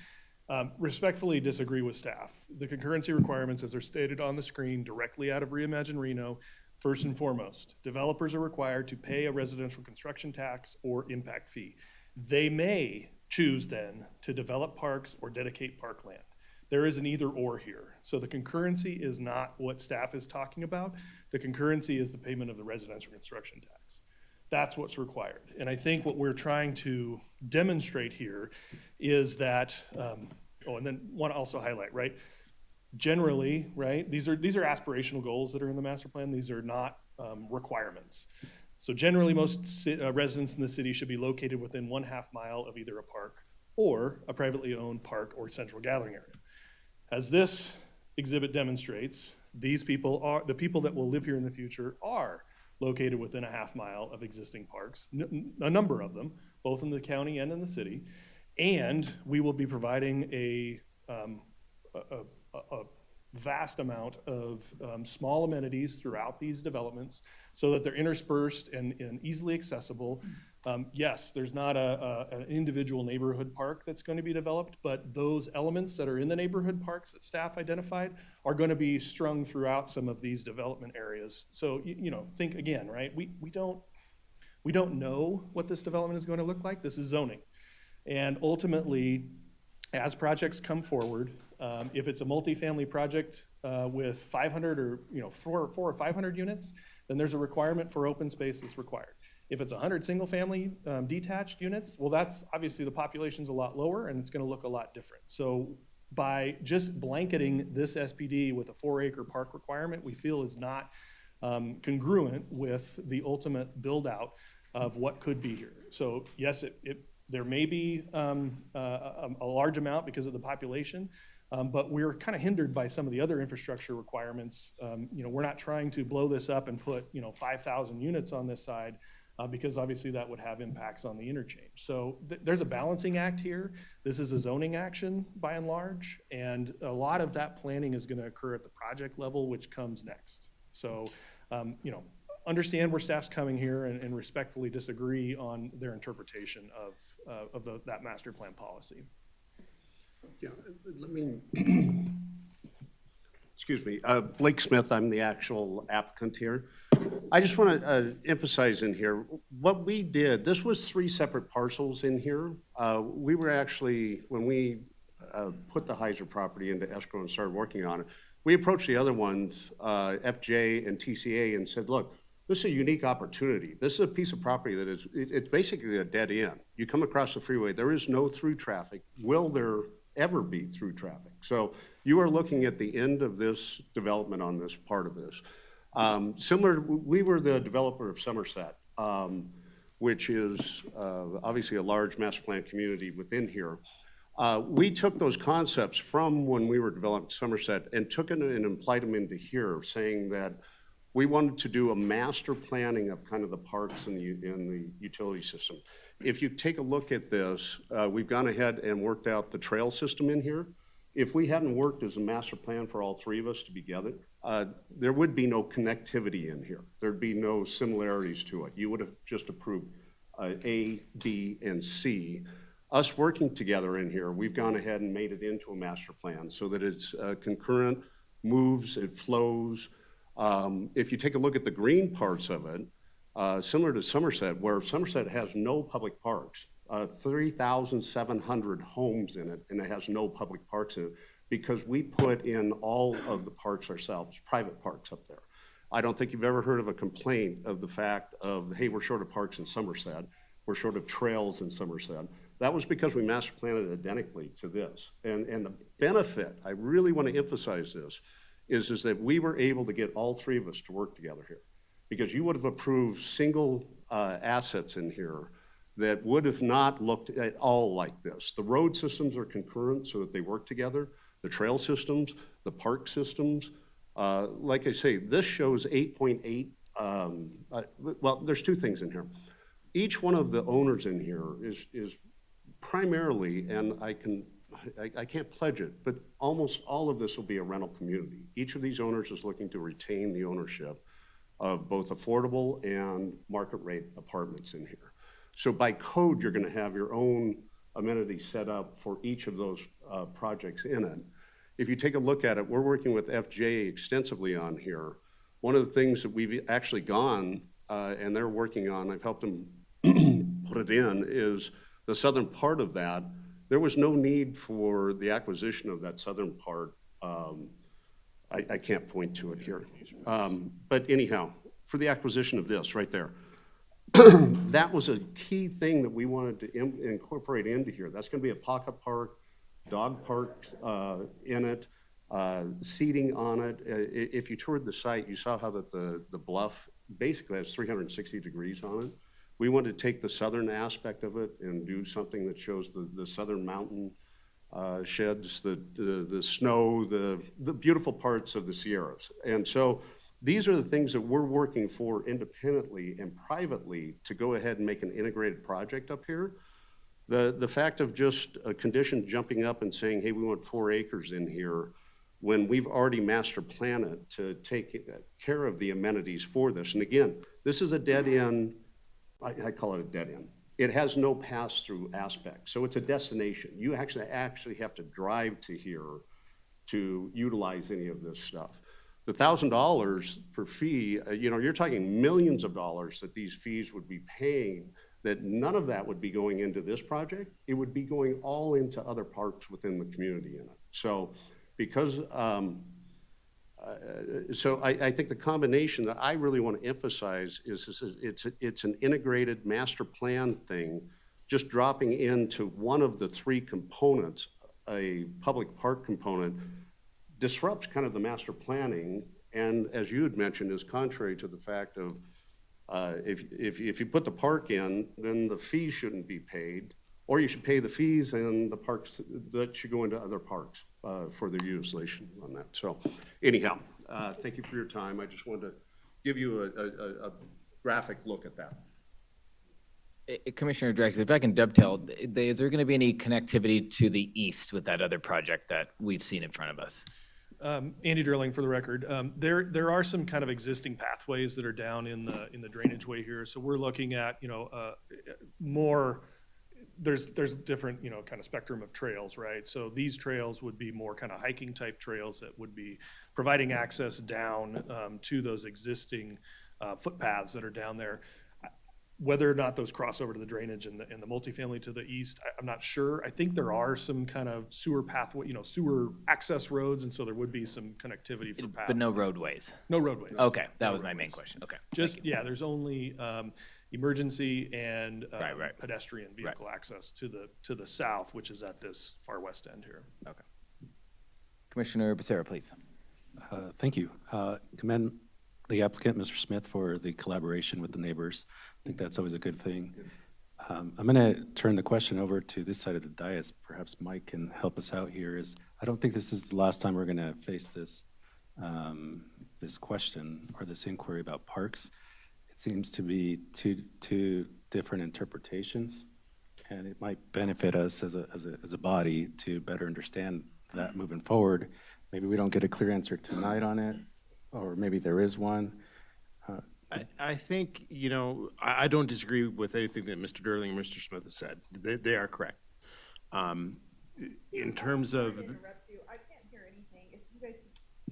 Respectfully disagree with staff. The concurrency requirements, as are stated on the screen directly out of Reimagine Reno, first and foremost, developers are required to pay a residential construction tax or impact fee. They may choose then to develop parks or dedicate parkland. There is an either or here. So the concurrency is not what staff is talking about. The concurrency is the payment of the residential construction tax. That's what's required. And I think what we're trying to demonstrate here is that, and then want to also highlight, right? Generally, right, these are aspirational goals that are in the master plan. These are not requirements. So generally, most residents in the city should be located within 1/2 mile of either a park or a privately owned park or central gathering area. As this exhibit demonstrates, these people are, the people that will live here in the future are located within 1/2 mile of existing parks, a number of them, both in the county and in the city. And we will be providing a vast amount of small amenities throughout these developments so that they're interspersed and easily accessible. Yes, there's not an individual neighborhood park that's going to be developed, but those elements that are in the neighborhood parks that staff identified are going to be strung throughout some of these development areas. So, you know, think again, right? We don't know what this development is going to look like. This is zoning. And ultimately, as projects come forward, if it's a multifamily project with 500 or 400 or 500 units, then there's a requirement for open space that's required. If it's 100 single-family detached units, well, that's obviously the population's a lot lower and it's going to look a lot different. So by just blanketing this SPD with a 4-acre park requirement, we feel is not congruent with the ultimate build-out of what could be here. So yes, there may be a large amount because of the population, but we're kind of hindered by some of the other infrastructure requirements. We're not trying to blow this up and put 5,000 units on this side, because obviously that would have impacts on the interchange. So there's a balancing act here. This is a zoning action by and large, and a lot of that planning is going to occur at the project level, which comes next. So, understand where staff's coming here and respectfully disagree on their interpretation of that master plan policy. Yeah, let me, excuse me, Blake Smith, I'm the actual applicant here. I just want to emphasize in here, what we did, this was 3 separate parcels in here. We were actually, when we put the Heiser property into escrow and started working on it, we approached the other ones, FJ and TCA, and said, look, this is a unique opportunity. This is a piece of property that it's basically a dead end. You come across the freeway, there is no through traffic. Will there ever be through traffic? So you are looking at the end of this development on this part of this. We were the developer of Somerset, which is obviously a large master plan community within here. We took those concepts from when we were developing Somerset and took it and applied them into here, saying that we wanted to do a master planning of kind of the parks and the utility system. If you take a look at this, we've gone ahead and worked out the trail system in here. If we hadn't worked as a master plan for all 3 of us to be together, there would be no connectivity in here. There'd be no similarities to it. You would have just approved A, B, and C. Us working together in here, we've gone ahead and made it into a master plan so that it's concurrent, moves, it flows. If you take a look at the green parts of it, similar to Somerset, where Somerset has no public parks, 3,700 homes in it, and it has no public parks in it, because we put in all of the parks ourselves, private parks up there. I don't think you've ever heard of a complaint of the fact of, hey, we're short of parks in Somerset, we're short of trails in Somerset. That was because we master planned it identically to this. And the benefit, I really want to emphasize this, is that we were able to get all 3 of us to work together here. Because you would have approved single assets in here that would have not looked at all like this. The road systems are concurrent so that they work together. The trail systems, the park systems. Like I say, this shows 8.8. Well, there's 2 things in here. Each one of the owners in here is primarily, and I can't pledge it, but almost all of this will be a rental community. Each of these owners is looking to retain the ownership of both affordable and market rate apartments in here. So by code, you're going to have your own amenities set up for each of those projects in it. If you take a look at it, we're working with FJ extensively on here. One of the things that we've actually gone and they're working on, I've helped them put it in, is the southern part of that. There was no need for the acquisition of that southern part. I can't point to it here. But anyhow, for the acquisition of this right there, that was a key thing that we wanted to incorporate into here. That's going to be a pocket park, dog park in it, seating on it. If you toured the site, you saw how that the bluff basically has 360 degrees on it. We wanted to take the southern aspect of it and do something that shows the southern mountain sheds, the snow, the beautiful parts of the Sierras. And so these are the things that we're working for independently and privately to go ahead and make an integrated project up here. The fact of just a condition jumping up and saying, hey, we want 4 acres in here, when we've already master planned it to take care of the amenities for this. And again, this is a dead end. I call it a dead end. It has no pass-through aspect. So it's a destination. You actually have to drive to here to utilize any of this stuff. The $1,000 per fee, you're talking millions of dollars that these fees would be paying, that none of that would be going into this project. It would be going all into other parks within the community in it. So because, I think the combination that I really want to emphasize is it's an integrated master plan thing, just dropping into one of the 3 components a public park component disrupts kind of the master planning, and as you had mentioned, is contrary to the fact of, if you put the park in, then the fees shouldn't be paid, or you should pay the fees and the parks, that should go into other parks for their utilization on that. So anyhow, thank you for your time. I just wanted to give you a graphic look at that. Commissioner Drexler, if I can dovetail, is there going to be any connectivity to the east with that other project that we've seen in front of us? Andy Durling for the record. There are some kind of existing pathways that are down in the drainage way here. So we're looking at, more, there's different, kind of spectrum of trails, right? So these trails would be more kind of hiking type trails that would be providing access down to those existing footpaths that are down there. Whether or not those cross over to the drainage and the multifamily to the east, I'm not sure. I think there are some kind of sewer pathway, sewer access roads, and so there would be some connectivity for paths. But no roadways? No roadways. Okay, that was my main question. Okay. There's only emergency and Right. pedestrian vehicle access to the south, which is at this far west end here. Okay. Commissioner Becerra, please. Thank you. Commend the applicant, Mr. Smith, for the collaboration with the neighbors. I think that's always a good thing. I'm going to turn the question over to this side of the dais. Perhaps Mike can help us out here. I don't think this is the last time we're going to face this question or this inquiry about parks. It seems to be two different interpretations, and it might benefit us as a body to better understand that moving forward. Maybe we don't get a clear answer tonight on it, or maybe there is one. I think, I don't disagree with anything that Mr. Durling and Mr. Smith have said. They are correct. In terms of. I can't hear anything. If you guys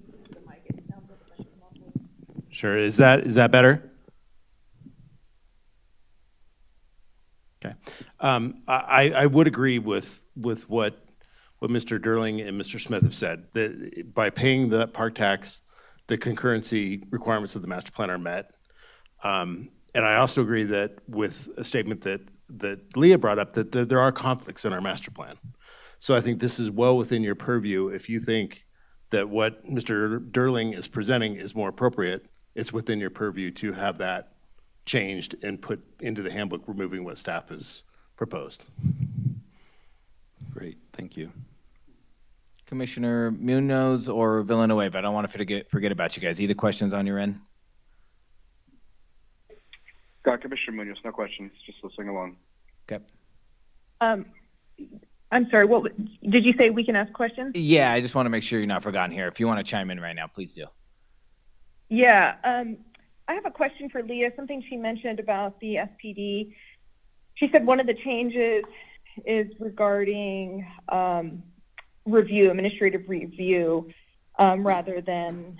use the mic, it sounds like a bunch of muffled. Sure, is that better? Okay. I would agree with what Mr. Durling and Mr. Smith have said, that by paying the park tax, the concurrency requirements of the master plan are met. And I also agree that with a statement that Leah brought up, that there are conflicts in our master plan. So I think this is well within your purview. If you think that what Mr. Durling is presenting is more appropriate, it's within your purview to have that changed and put into the handbook, removing what staff has proposed. Great, thank you. Commissioner Munoz or Villanueva, I don't want to forget about you guys. Either questions on your end? Commissioner Munoz, no questions, just listening along. Okay. I'm sorry, did you say we can ask questions? Yeah, I just want to make sure you're not forgotten here. If you want to chime in right now, please do. Yeah, I have a question for Leah, something she mentioned about the SPD. She said one of the changes is regarding administrative review, rather than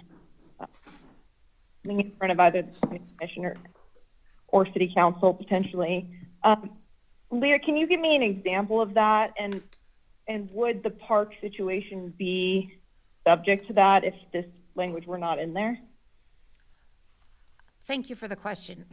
being in front of either the commissioner or city council potentially. Leah, can you give me an example of that? And would the park situation be subject to that if this language were not in there? Thank you for the question.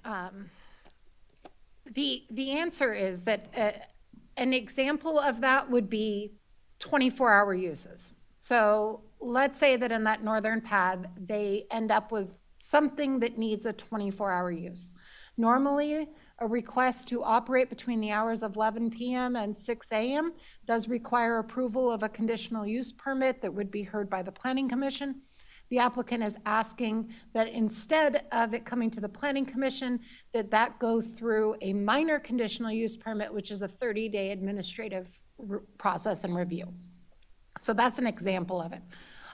The answer is that an example of that would be 24-hour uses. So let's say that in that northern pad, they end up with something that needs a 24-hour use. Normally, a request to operate between the hours of 11 p.m. and 6 a.m. does require approval of a conditional use permit that would be heard by the Planning Commission. The applicant is asking that instead of it coming to the Planning Commission, that go through a minor conditional use permit, which is a 30-day administrative process and review. So that's an example of it.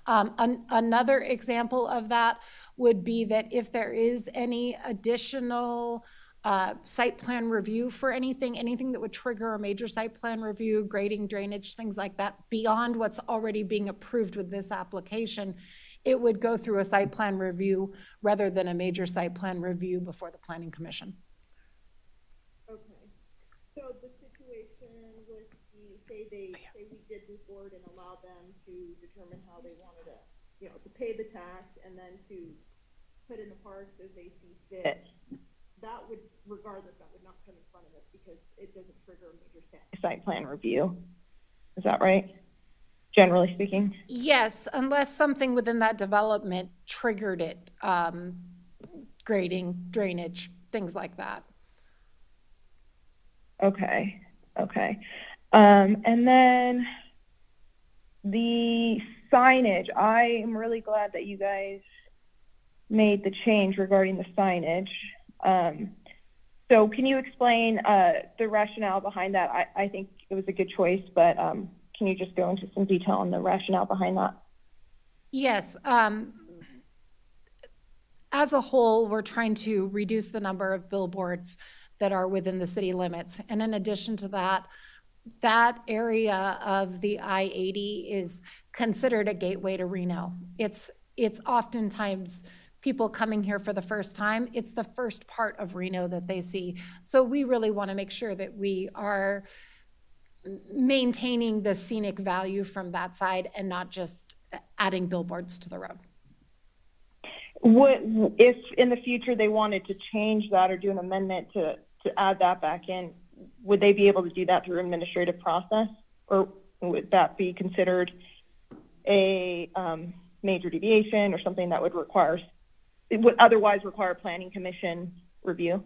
Another example of that would be that if there is any additional site plan review for anything that would trigger a major site plan review, grading, drainage, things like that, beyond what's already being approved with this application, it would go through a site plan review rather than a major site plan review before the Planning Commission. Okay. So the situation with say we did move forward and allow them to determine how they wanted to pay the tax and then to put in the parks as they see fit. That would, regardless, that would not come in front of us because it doesn't trigger a major site plan review. Is that right? generally speaking? Yes, unless something within that development triggered it, grading, drainage, things like that. Okay, okay. And then the signage, I am really glad that you guys made the change regarding the signage. So can you explain the rationale behind that? I think it was a good choice, but can you just go into some detail on the rationale behind that? Yes, as a whole, we're trying to reduce the number of billboards that are within the city limits. And in addition to that, that area of the I-80 is considered a gateway to Reno. It's oftentimes people coming here for the first time, it's the first part of Reno that they see. So we really want to make sure that we are maintaining the scenic value from that side and not just adding billboards to the road. What if in the future they wanted to change that or do an amendment to add that back in? Would they be able to do that through administrative process, or would that be considered a major deviation or something that would otherwise require planning commission review?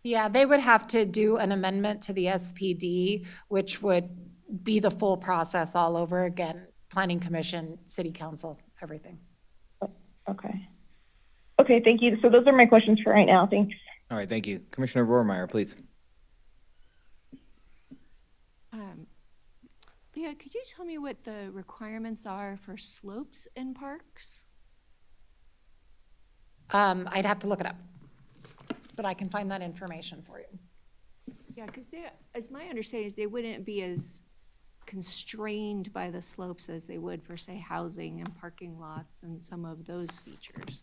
Yeah, they would have to do an amendment to the SPD, which would be the full process all over again, planning commission, city council, everything. Okay. Okay, thank you. So those are my questions for right now. Thanks. All right, thank you. Commissioner Rohrmeyer, please. Leah, could you tell me what the requirements are for slopes in parks? I'd have to look it up, but I can find that information for you. Yeah, because as my understanding is, they wouldn't be as constrained by the slopes as they would for, say, housing and parking lots and some of those features.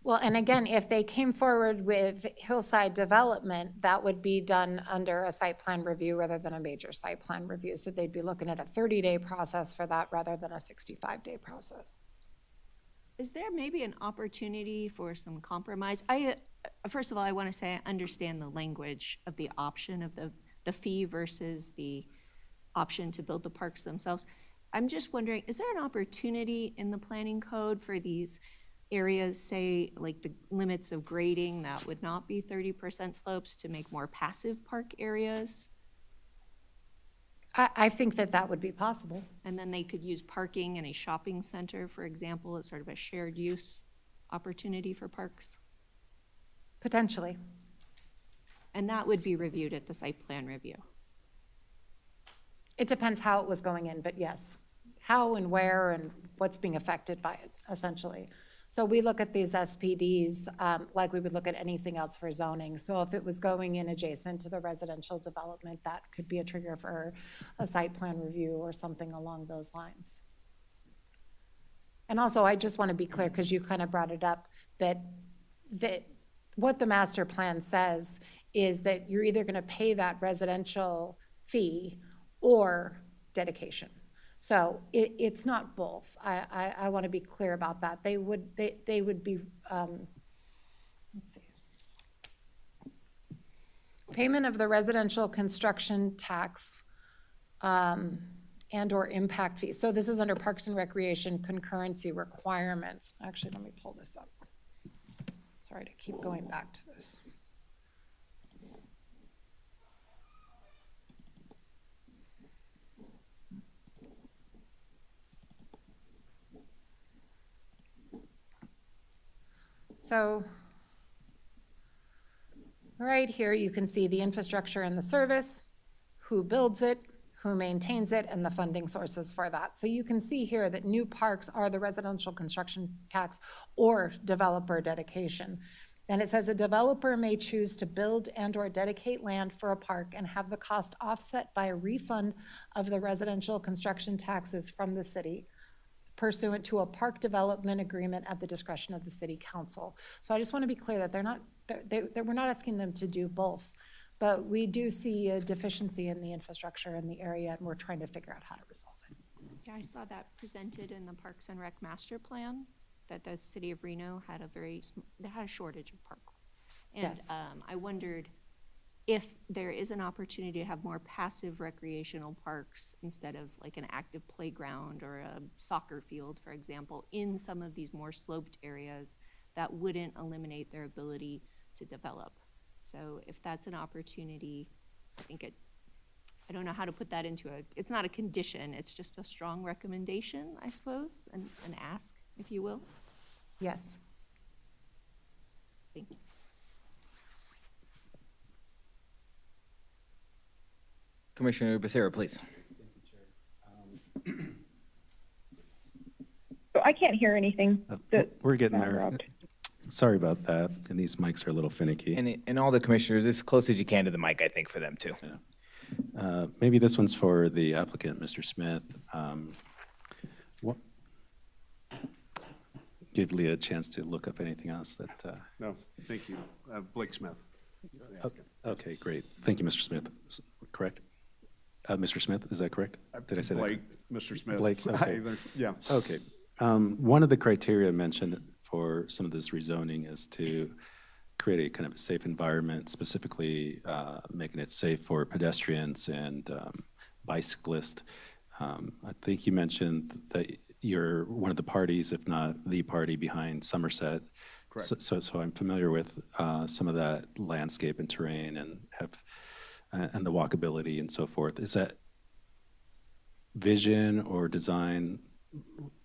Well, and again, if they came forward with hillside development, that would be done under a site plan review rather than a major site plan review. So they'd be looking at a 30-day process for that rather than a 65-day process. Is there maybe an opportunity for some compromise? First of all, I want to say I understand the language of the option of the fee versus the option to build the parks themselves. I'm just wondering, is there an opportunity in the planning code for these areas, say, like the limits of grading that would not be 30% slopes to make more passive park areas? I think that would be possible. And then they could use parking in a shopping center, for example, as sort of a shared use opportunity for parks? Potentially. And that would be reviewed at the site plan review? It depends how it was going in, but yes. How and where and what's being affected by it, essentially. So we look at these SPDs like we would look at anything else for zoning. So if it was going in adjacent to the residential development, that could be a trigger for a site plan review or something along those lines. And also, I just want to be clear, because you kind of brought it up, that what the master plan says is that you're either going to pay that residential fee or dedication. So it's not both. I want to be clear about that. They would be, let's see. Payment of the residential construction tax and or impact fee. So this is under Parks and Recreation concurrency requirements. Actually, let me pull this up. Sorry to keep going back to this. So right here, you can see the infrastructure and the service, who builds it, who maintains it, and the funding sources for that. So you can see here that new parks are the residential construction tax or developer dedication. And it says a developer may choose to build and or dedicate land for a park and have the cost offset by a refund of the residential construction taxes from the city, pursuant to a park development agreement at the discretion of the city council. So I just want to be clear that we're not asking them to do both, but we do see a deficiency in the infrastructure in the area, and we're trying to figure out how to resolve it. Yeah, I saw that presented in the Parks and Rec master plan, that the city of Reno had a shortage of park. And Yes. I wondered, if there is an opportunity to have more passive recreational parks instead of like an active playground or a soccer field, for example, in some of these more sloped areas, that wouldn't eliminate their ability to develop. So if that's an opportunity, I think I don't know how to put that into it's not a condition, it's just a strong recommendation, I suppose, an ask, if you will. Yes. Thank you. Commissioner Becerra, please. So I can't hear anything. We're getting got there. dropped. Sorry about that, and these mics are a little finicky. And all the commissioners, as close as you can to the mic, I think, for them too. Maybe this one's for the applicant, Mr. Smith. What- Give Leah a chance to look up anything else that, No, thank you. Blake Smith. okay, great. Thank you, Mr. Smith. Correct? Mr. Smith, is that correct? Did I say that? Blake, Mr. Smith. Blake, okay. Yeah. Okay. One of the criteria mentioned for some of this rezoning is to create a kind of a safe environment, specifically making it safe for pedestrians and bicyclists. I think you mentioned that you're one of the parties, if not the party, behind Somerset. Correct. So I'm familiar with some of that landscape and terrain and and the walkability and so forth. Is that vision or design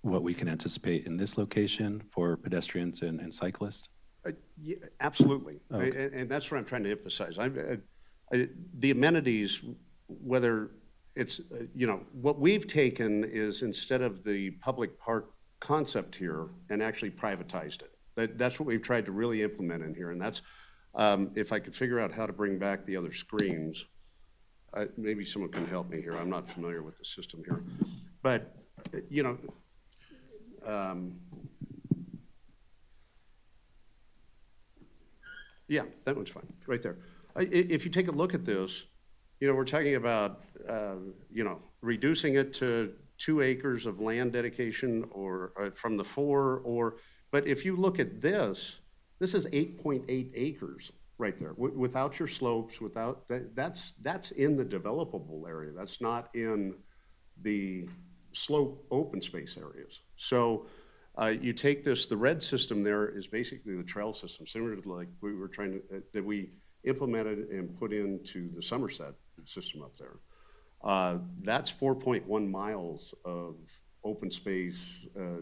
what we can anticipate in this location for pedestrians and cyclists? Yeah, absolutely. Okay. And that's what I'm trying to emphasize. The amenities, whether it's, what we've taken is instead of the public park concept here and actually privatized it. That's what we've tried to really implement in here. And that's, if I could figure out how to bring back the other screens, maybe someone can help me here. I'm not familiar with the system here. But, yeah, that one's fine, right there. If you take a look at this, we're talking about, reducing it to 2 acres of land dedication or from the 4, but if you look at this is 8.8 acres right there, without your slopes, that's in the developable area. That's not in the slope open space areas. So you take this, the red system there is basically the trail system, similar to like we were trying to, that we implemented and put into the Somerset system up there. That's 4.1 miles of open space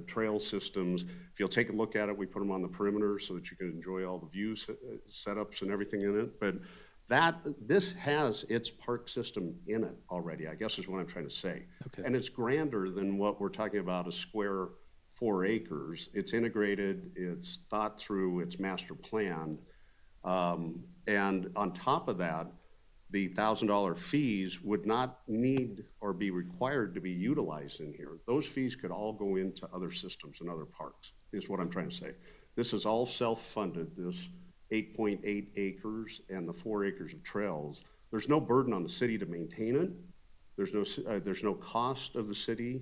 trail systems. If you'll take a look at it, we put them on the perimeter so that you can enjoy all the views, setups and everything in it. But this has its park system in it already, I guess is what I'm trying to say. Okay. And it's grander than what we're talking about, a square 4 acres. It's integrated, it's thought through, it's master planned. And on top of that, the $1,000 fees would not need or be required to be utilized in here. Those fees could all go into other systems and other parks, is what I'm trying to say. This is all self-funded, this 8.8 acres and the 4 acres of trails. There's no burden on the city to maintain it. There's no cost of the city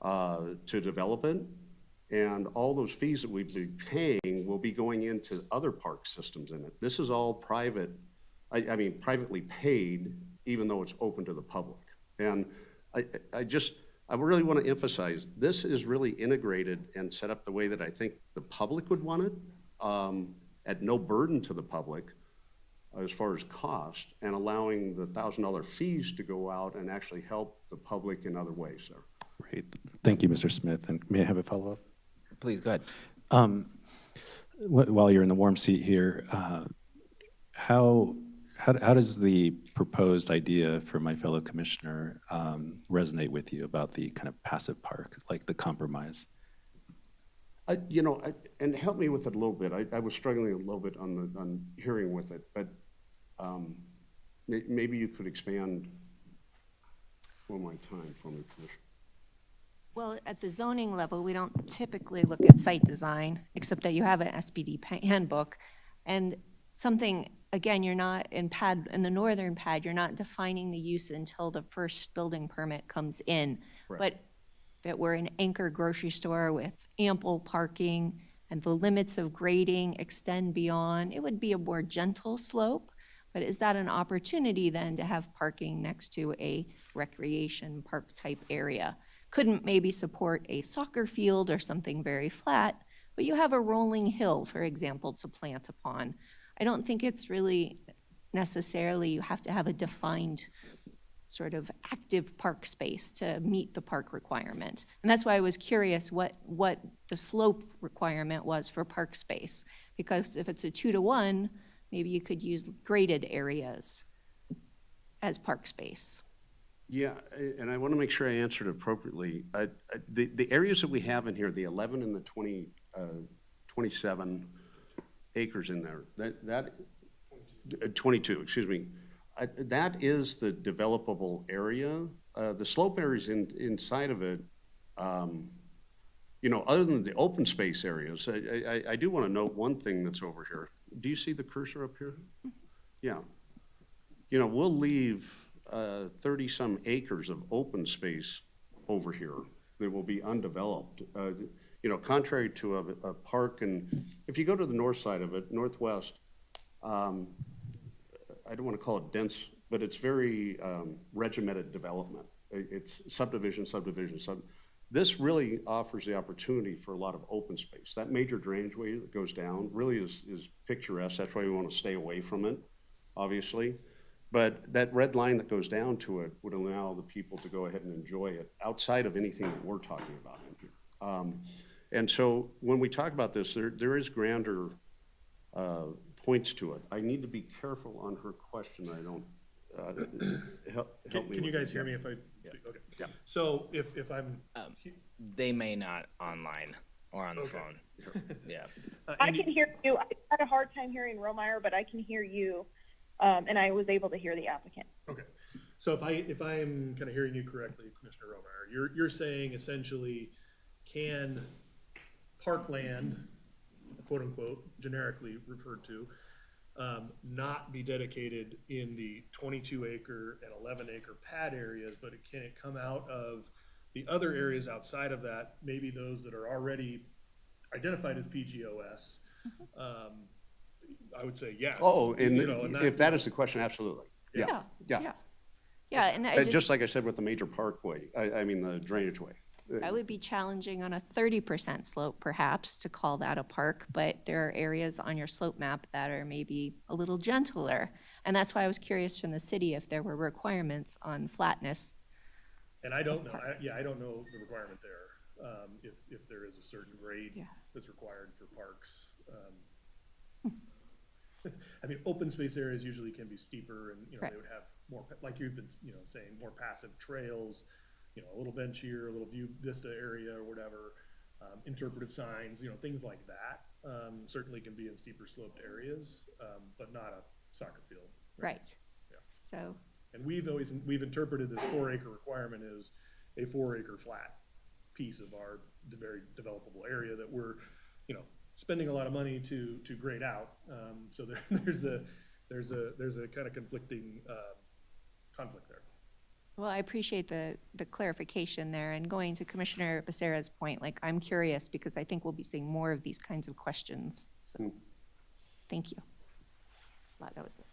to develop it. And all those fees that we'd be paying will be going into other park systems in it. This is all private, I mean, privately paid, even though it's open to the public. And I really want to emphasize, this is really integrated and set up the way that I think the public would want it, at no burden to the public as far as cost, and allowing the $1,000 fees to go out and actually help the public in other ways there. Great. Thank you, Mr. Smith. And may I have a follow-up? Please, go ahead. While you're in the warm seat here, how does the proposed idea for my fellow commissioner resonate with you about the kind of passive park, like the compromise? And help me with it a little bit. I was struggling a little bit on hearing with it, but maybe you could expand one more time for me, Commissioner. Well, at the zoning level, we don't typically look at site design, except that you have an SBD handbook. And something, again, you're not in the northern pad, you're not defining the use until the first building permit comes in. Right. But if it were an anchor grocery store with ample parking and the limits of grading extend beyond, it would be a more gentle slope. But is that an opportunity then to have parking next to a recreation park type area? Couldn't maybe support a soccer field or something very flat, but you have a rolling hill, for example, to plant upon. I don't think it's really necessarily you have to have a defined sort of active park space to meet the park requirement. And that's why I was curious what the slope requirement was for park space. Because if it's a 2-to-1, maybe you could use graded areas as park space. Yeah, and I want to make sure I answered appropriately. The areas that we have in here, the 11 and the 27 acres in there, that 22, excuse me, that is the developable area. The slope areas inside of it, you know, other than the open space areas, I do want to note one thing that's over here. Do you see the cursor up here? Yeah. You know, we'll leave 30-some acres of open space over here that will be undeveloped. You know, contrary to a park, and if you go to the north side of it, northwest, I don't want to call it dense, but it's very regimented development. It's subdivision. This really offers the opportunity for a lot of open space. That major drainage way that goes down really is picturesque. That's why we want to stay away from it, obviously. But that red line that goes down to it would allow the people to go ahead and enjoy it outside of anything that we're talking about in here. And so when we talk about this, there is grander points to it. I need to be careful on her question. I don't, help me. Can you with guys it. hear me if I, okay. Yeah. So if I'm, They may not online or on the phone. Yeah. I can hear you. I had a hard time hearing Romeyer, but I can hear you, and I was able to hear the applicant. Okay, so if I'm kind of hearing you correctly, Commissioner Romeyer, you're saying essentially, can parkland, quote unquote, generically referred to, not be dedicated in the 22-acre and 11-acre pad areas, but can it come out of the other areas outside of that, maybe those that are already identified as PGOS? I would say yes. Oh, and You know, and if that is the question, absolutely. Yeah. Yeah, and I Just like I said with the major parkway, I mean, the drainage way. That would be challenging on a 30% slope perhaps to call that a park, but there are areas on your slope map that are maybe a little gentler. And that's why I was curious from the city if there were requirements on flatness. And I don't know, I don't know the requirement there, if there is a certain grade that's required for parks. I mean, open space areas usually can be steeper and, you know, they would have more, like you've been, you know, saying, more passive trails, you know, a little bench here, a little view vista area or whatever, interpretive signs, you know, things like that, certainly can be in steeper sloped areas, but not a soccer field. Right. Yeah. So, And we've interpreted this 4-acre requirement as a 4-acre flat piece of our very developable area that we're, you know, spending a lot of money to grade out. So there's a kind of conflicting conflict there. well, I appreciate the clarification there, and going to Commissioner Becerra's point, like, I'm curious because I think we'll be seeing more of these kinds of questions. So, thank you. That was it.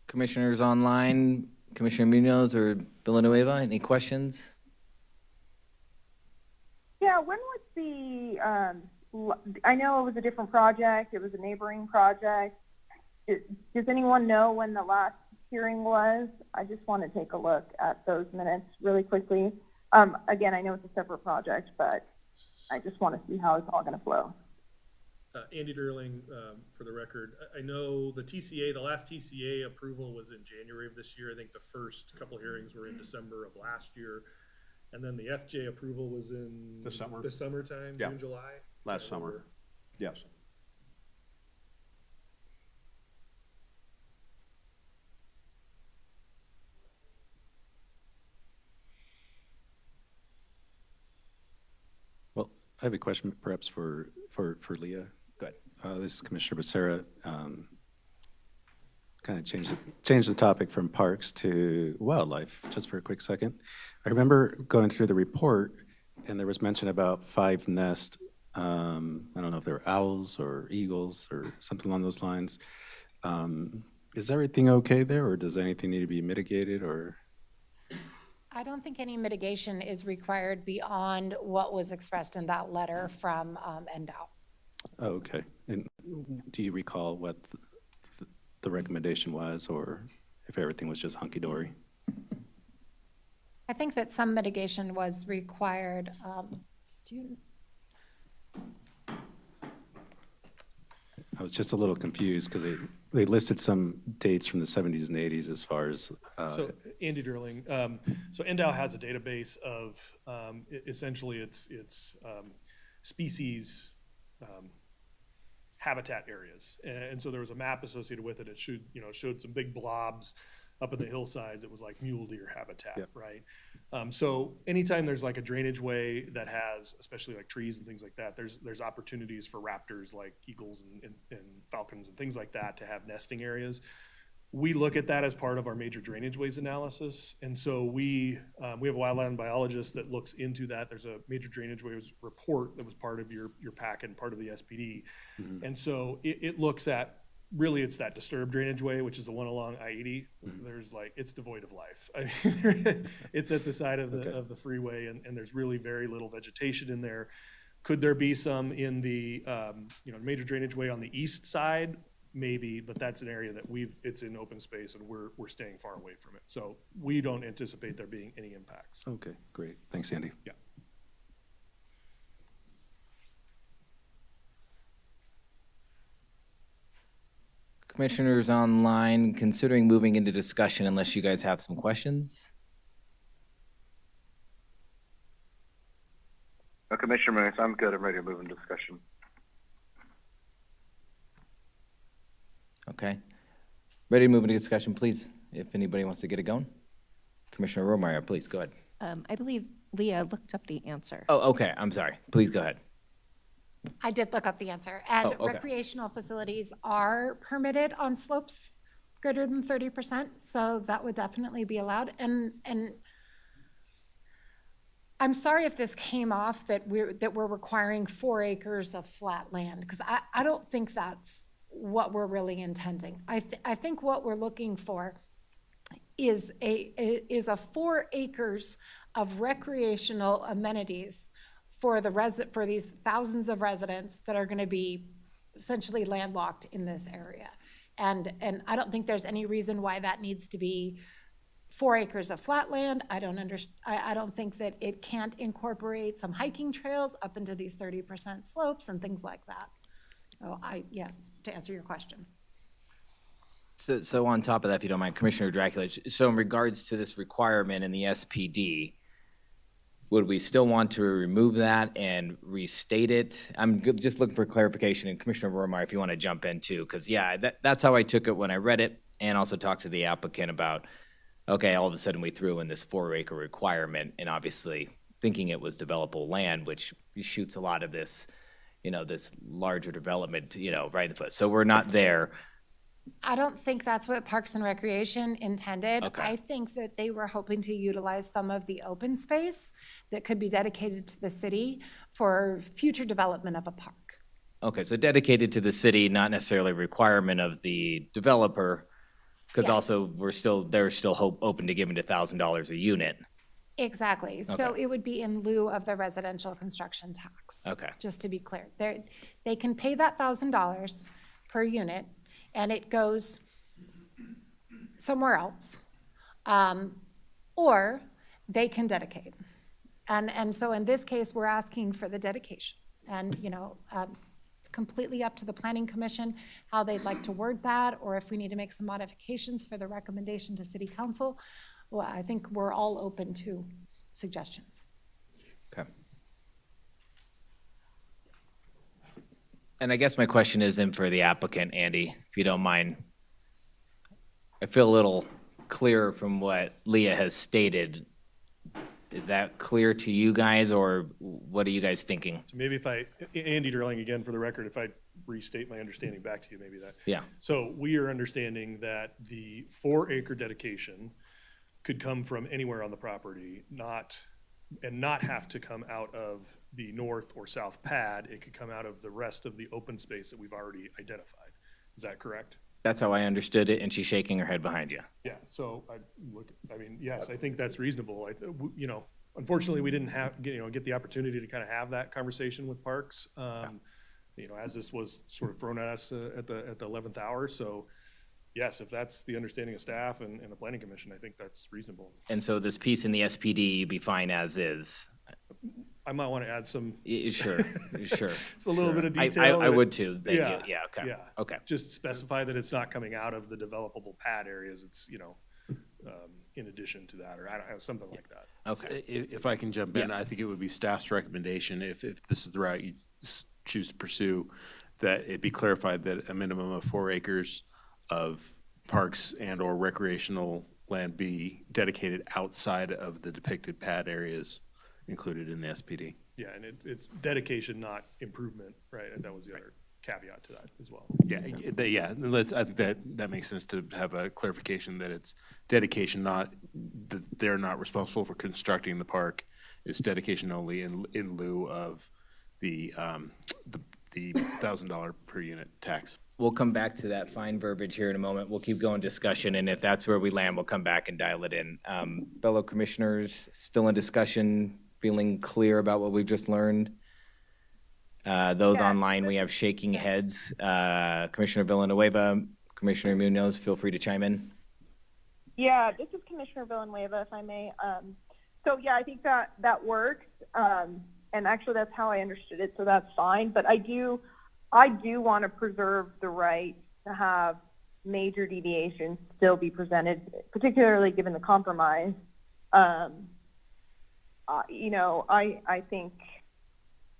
Commissioners online, Commissioner Munoz or Villanueva, any questions? Yeah, when was the, I know it was a different project, it was a neighboring project. Does anyone know when the last hearing was? I just want to take a look at those minutes really quickly. Again, I know it's a separate project, but I just want to see how it's all going to flow. Andy Durling, for the record, I know the TCA, the last TCA approval was in January of this year. I think the first couple hearings were in December of last year. And then the FJ approval was in The summer. the summertime, Yeah. June, July. Last summer. Yes. Well, I have a question perhaps for Leah. Go ahead. This is Commissioner Becerra. Kind of change the topic from parks to wildlife, just for a quick second. I remember going through the report, and there was mention about 5 nests I don't know if they're owls or eagles or something along those lines. Is everything okay there, or does anything need to be mitigated, or? I don't think any mitigation is required beyond what was expressed in that letter from NDOW. Oh, okay. And do you recall what the recommendation was, or if everything was just hunky-dory? I think that some mitigation was required. Do you? I was just a little confused because they listed some dates from the 70s and 80s as far as, So Andy Durling, so NDOW has a database of essentially its species habitat areas. And so there was a map associated with it. It showed some big blobs up in the hillsides. It was like mule deer habitat, Yep. right? So anytime there's like a drainage way that has, especially like trees and things like that, there's opportunities for raptors like eagles and falcons and things like that to have nesting areas. We look at that as part of our major drainage ways analysis. And so we have a wildland biologist that looks into that. There's a major drainage ways report that was part of your packet and part of the SPD. And so it looks at, really it's that disturbed drainage way, which is the one along I-80. There's like, it's devoid of life. I mean, it's at the side of the freeway and there's really very little vegetation in there. Could there be some in the, major drainage way on the east side? Maybe, but that's an area that it's in open space and we're staying far away from it. So we don't anticipate there being any impacts. okay, great. Thanks, Andy. Yeah. Commissioners online, considering moving into discussion unless you guys have some questions? Commissioner Mays, I'm good. I'm ready to move into discussion. Okay. Ready to move into discussion, please, if anybody wants to get it going? Commissioner Romeyer, please, go ahead. I believe Leah looked up the answer. Oh, okay, I'm sorry. Please go ahead. I did look up the answer, and Oh, okay. recreational facilities are permitted on slopes greater than 30%, so that would definitely be allowed. And I'm sorry if this came off that we're requiring 4 acres of flat land, because I don't think that's what we're really intending. I think what we're looking for is a 4 acres of recreational amenities for these thousands of residents that are going to be essentially landlocked in this area. And I don't think there's any reason why that needs to be 4 acres of flat land. I don't think that it can't incorporate some hiking trails up into these 30% slopes and things like that. Oh, yes, to answer your question. So on top of that, if you don't mind, Commissioner Dracula, so in regards to this requirement in the SPD, would we still want to remove that and restate it? I'm just looking for clarification, and Commissioner Romeyer, if you want to jump in too, because yeah, that's how I took it when I read it, and also talked to the applicant about, okay, all of a sudden we threw in this 4 acre requirement, and obviously thinking it was developable land, which shoots a lot of this, this larger development, right in the foot. So we're not there. I don't think that's what Parks and Recreation intended. Okay. I think that they were hoping to utilize some of the open space that could be dedicated to the city for future development of a park. Okay, so dedicated to the city, not necessarily a requirement of the developer, because Yeah. also they're still open to giving $1,000 a unit. Exactly. So Okay. it would be in lieu of the residential construction tax. Okay. Just to be clear, they can pay that $1,000 per unit, and it goes somewhere else, or they can dedicate. And so in this case, we're asking for the dedication. And, it's completely up to the Planning Commission how they'd like to word that, or if we need to make some modifications for the recommendation to City Council. Well, I think we're all open to suggestions. Okay. And I guess my question is then for the applicant, Andy, if you don't mind. I feel a little clearer from what Leah has stated. Is that clear to you guys, or what are you guys thinking? So maybe Andy Durling again for the record, if I restate my understanding back to you, maybe that. Yeah. So we are understanding that the 4 acre dedication could come from anywhere on the property, not have to come out of the north or south pad, it could come out of the rest of the open space that we've already identified. Is that correct? That's how I understood it, and she's shaking her head behind you. Yeah, so yes, I think that's reasonable. Unfortunately, we didn't get the opportunity to kind of have that conversation with Parks, as this was sort of thrown at us at the 11th hour. So yes, if that's the understanding of staff and the planning commission, I think that's reasonable. And so this piece in the SPD, you'd be fine as is. I might want to add some. Sure. It's a little bit of I detail. would too. Thank you. Yeah, Yeah, okay. yeah. Okay. Just specify that it's not coming out of the developable pad areas. It's, in addition to that, or I don't have something like that. Okay. If I can jump in, Yeah. I think it would be staff's recommendation, if this is the route you choose to pursue, that it be clarified that a minimum of 4 acres of parks and/or recreational land be dedicated outside of the depicted pad areas included in the SPD. Yeah, and it's dedication, not improvement, right? And that was the other caveat to that as well. I think that makes sense to have a clarification that it's dedication, not, that they're not responsible for constructing the park. It's dedication only in lieu of the $1,000 per unit tax. We'll come back to that fine verbiage here in a moment. We'll keep going discussion, and if that's where we land, we'll come back and dial it in. Fellow commissioners, still in discussion, feeling clear about what we've just learned? Those online, we have shaking heads. Commissioner Villanueva, Commissioner Munoz, feel free to chime in. Yeah, this is Commissioner Villanueva, if I may. So yeah, I think that works. And actually that's how I understood it, so that's fine. But I do want to preserve the right to have major deviations still be presented, particularly given the compromise. I think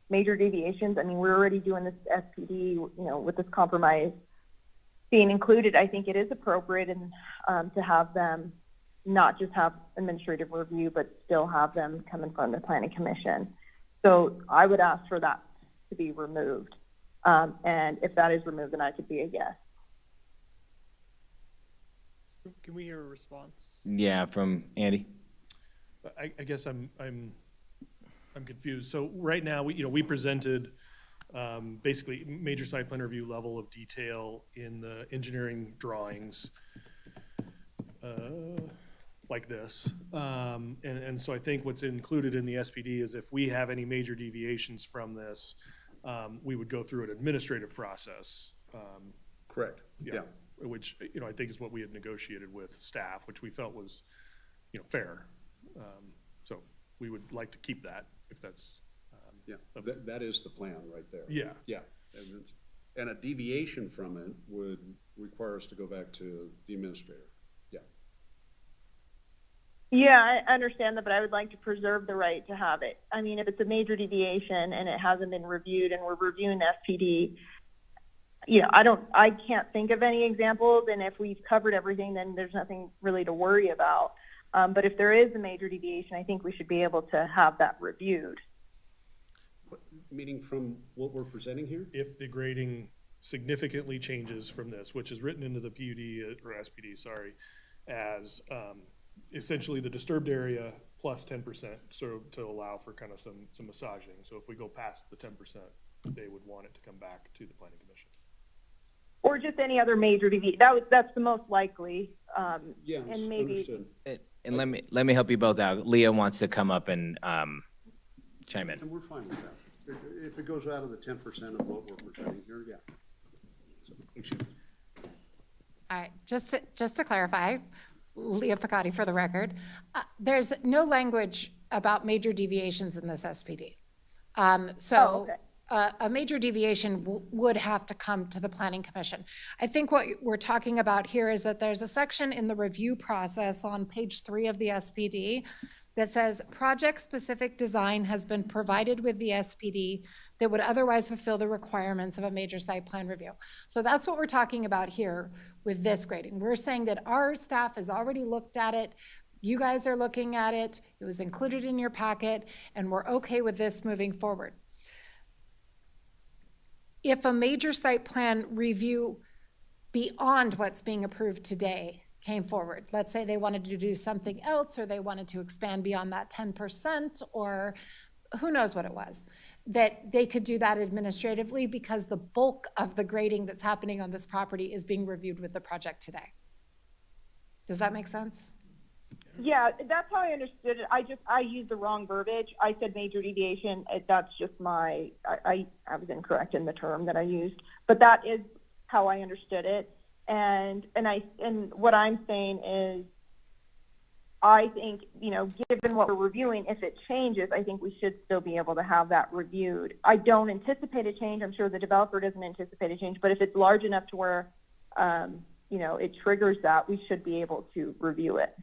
major deviations, we're already doing this SPD, with this compromise being included. I think it is appropriate and to have them not just have administrative review, but still have them come in front of the planning commission. So I would ask for that to be removed. And if that is removed, then I could be a yes. Can we hear a response? Yeah, from Andy. I guess I'm confused. So right now, we presented basically major site plan review level of detail in the engineering drawings like this. And so I think what's included in the SPD is if we have any major deviations from this, we would go through an administrative process. Correct. Yeah. Which, I think is what we had negotiated with staff, which we felt was, fair. So we would like to keep that if that's. Yeah, that is the plan right there. Yeah. Yeah, and a deviation from it would require us to go back to the administrator. Yeah. Yeah, I understand that, but I would like to preserve the right to have it. If it's a major deviation and it hasn't been reviewed and we're reviewing the SPD, I can't think of any examples, and if we've covered everything, then there's nothing really to worry about. But if there is a major deviation, I think we should be able to have that reviewed. Meaning from what we're presenting here? If the grading significantly changes from this, which is written into the PUD or SPD, as essentially the disturbed area plus 10%, so to allow for kind of some massaging. So if we go past the 10%, they would want it to come back to the planning commission. Or just any other major deviation. That's the most likely. Yes, and maybe. understood. And let me help you both out. Leah wants to come up and chime in. And we're fine with that. If it goes out of the 10% of what we're presenting here, yeah. So, excuse me. All right, just to clarify, Leah Picotti for the record, there's no language about major deviations in this SPD. Okay. A major deviation would have to come to the planning commission. I think what we're talking about here is that there's a section in the review process on page 3 of the SPD that says project-specific design has been provided with the SPD that would otherwise fulfill the requirements of a major site plan review. So that's what we're talking about here with this grading. We're saying that our staff has already looked at it. You guys are looking at it. It was included in your packet, and we're okay with this moving forward. If a major site plan review beyond what's being approved today came forward, let's say they wanted to do something else, or they wanted to expand beyond that 10%, or who knows what it was, that they could do that administratively because the bulk of the grading that's happening on this property is being reviewed with the project today. Does that make sense? Yeah, that's how I understood it. I used the wrong verbiage. I said major deviation. That's just I was incorrect in the term that I used, but that is how I understood it. And what I'm saying is, I think, given what we're reviewing, if it changes, I think we should still be able to have that reviewed. I don't anticipate a change. I'm sure the developer doesn't anticipate a change, but if it's large enough to where, it triggers that, we should be able to review it.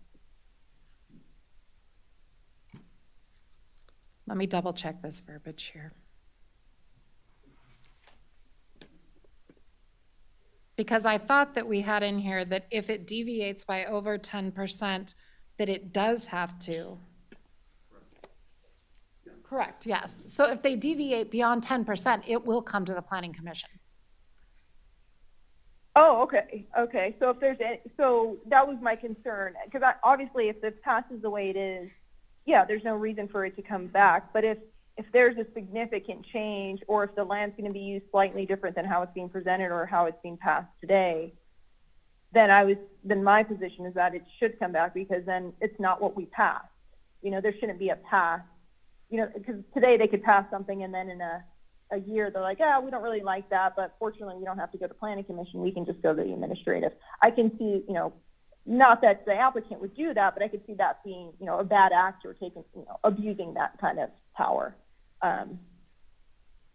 Let me double check this verbiage here. Because I thought that we had in here that if it deviates by over 10%, that it does have to. Correct, yes. So if they deviate beyond 10%, it will come to the planning commission. Oh, okay. So so that was my concern, because obviously if this passes the way it is, yeah, there's no reason for it to come back. But if there's a significant change, or if the land's going to be used slightly different than how it's being presented or how it's being passed today, then my position is that it should come back, because then it's not what we passed. There shouldn't be a pass. Because today they could pass something and then in a year they're like, we don't really like that, but fortunately we don't have to go to planning commission. We can just go to the administrative. I can see, not that the applicant would do that, but I could see that being, a bad act or abusing that kind of power.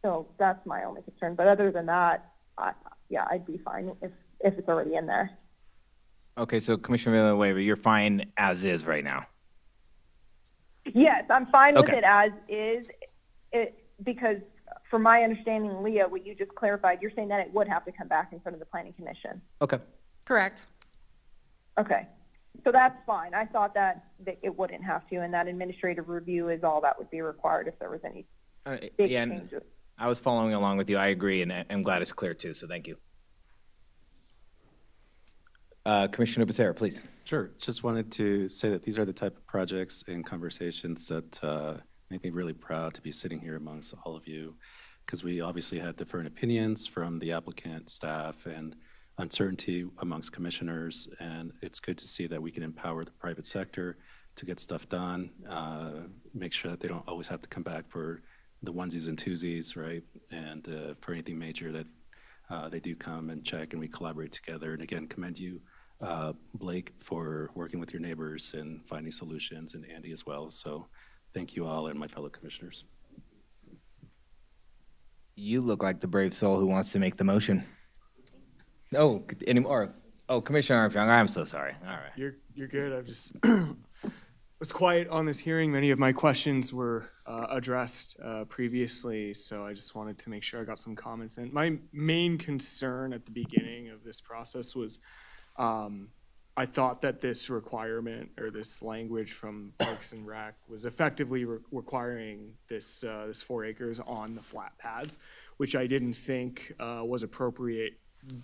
So that's my only concern. But other than that, I'd be fine if it's already in there. Okay, so Commissioner Villanueva, you're fine as is right now. Yes, I'm fine with Okay. it as is, because from my understanding, Leah, what you just clarified, you're saying that it would have to come back in front of the planning commission. Okay. Correct. Okay, so that's fine. I thought that it wouldn't have to, and that administrative review is all that would be required if there was any big Yeah, and changes. I was following along with you. I agree, and I'm glad it's clear too, so thank you. Commissioner Becerra, please. Sure. Just wanted to say that these are the type of projects and conversations that make me really proud to be sitting here amongst all of you, because we obviously had different opinions from the applicant, staff, and uncertainty amongst commissioners, and it's good to see that we can empower the private sector to get stuff done, make sure that they don't always have to come back for the onesies and twosies, right? And for anything major that they do come and check, and we collaborate together. And again, commend you, Blake, for working with your neighbors and finding solutions, and Andy as well. So thank you all and my fellow commissioners. You look like the brave soul who wants to make the motion. Oh, anymore? Oh, Commissioner Armstrong, I'm so sorry. All right. You're good. I've just was quiet on this hearing. Many of my questions were addressed previously, so I just wanted to make sure I got some comments in. My main concern at the beginning of this process was I thought that this requirement or this language from Parks and Rec was effectively requiring this 4 acres on the flat pads, which I didn't think was appropriate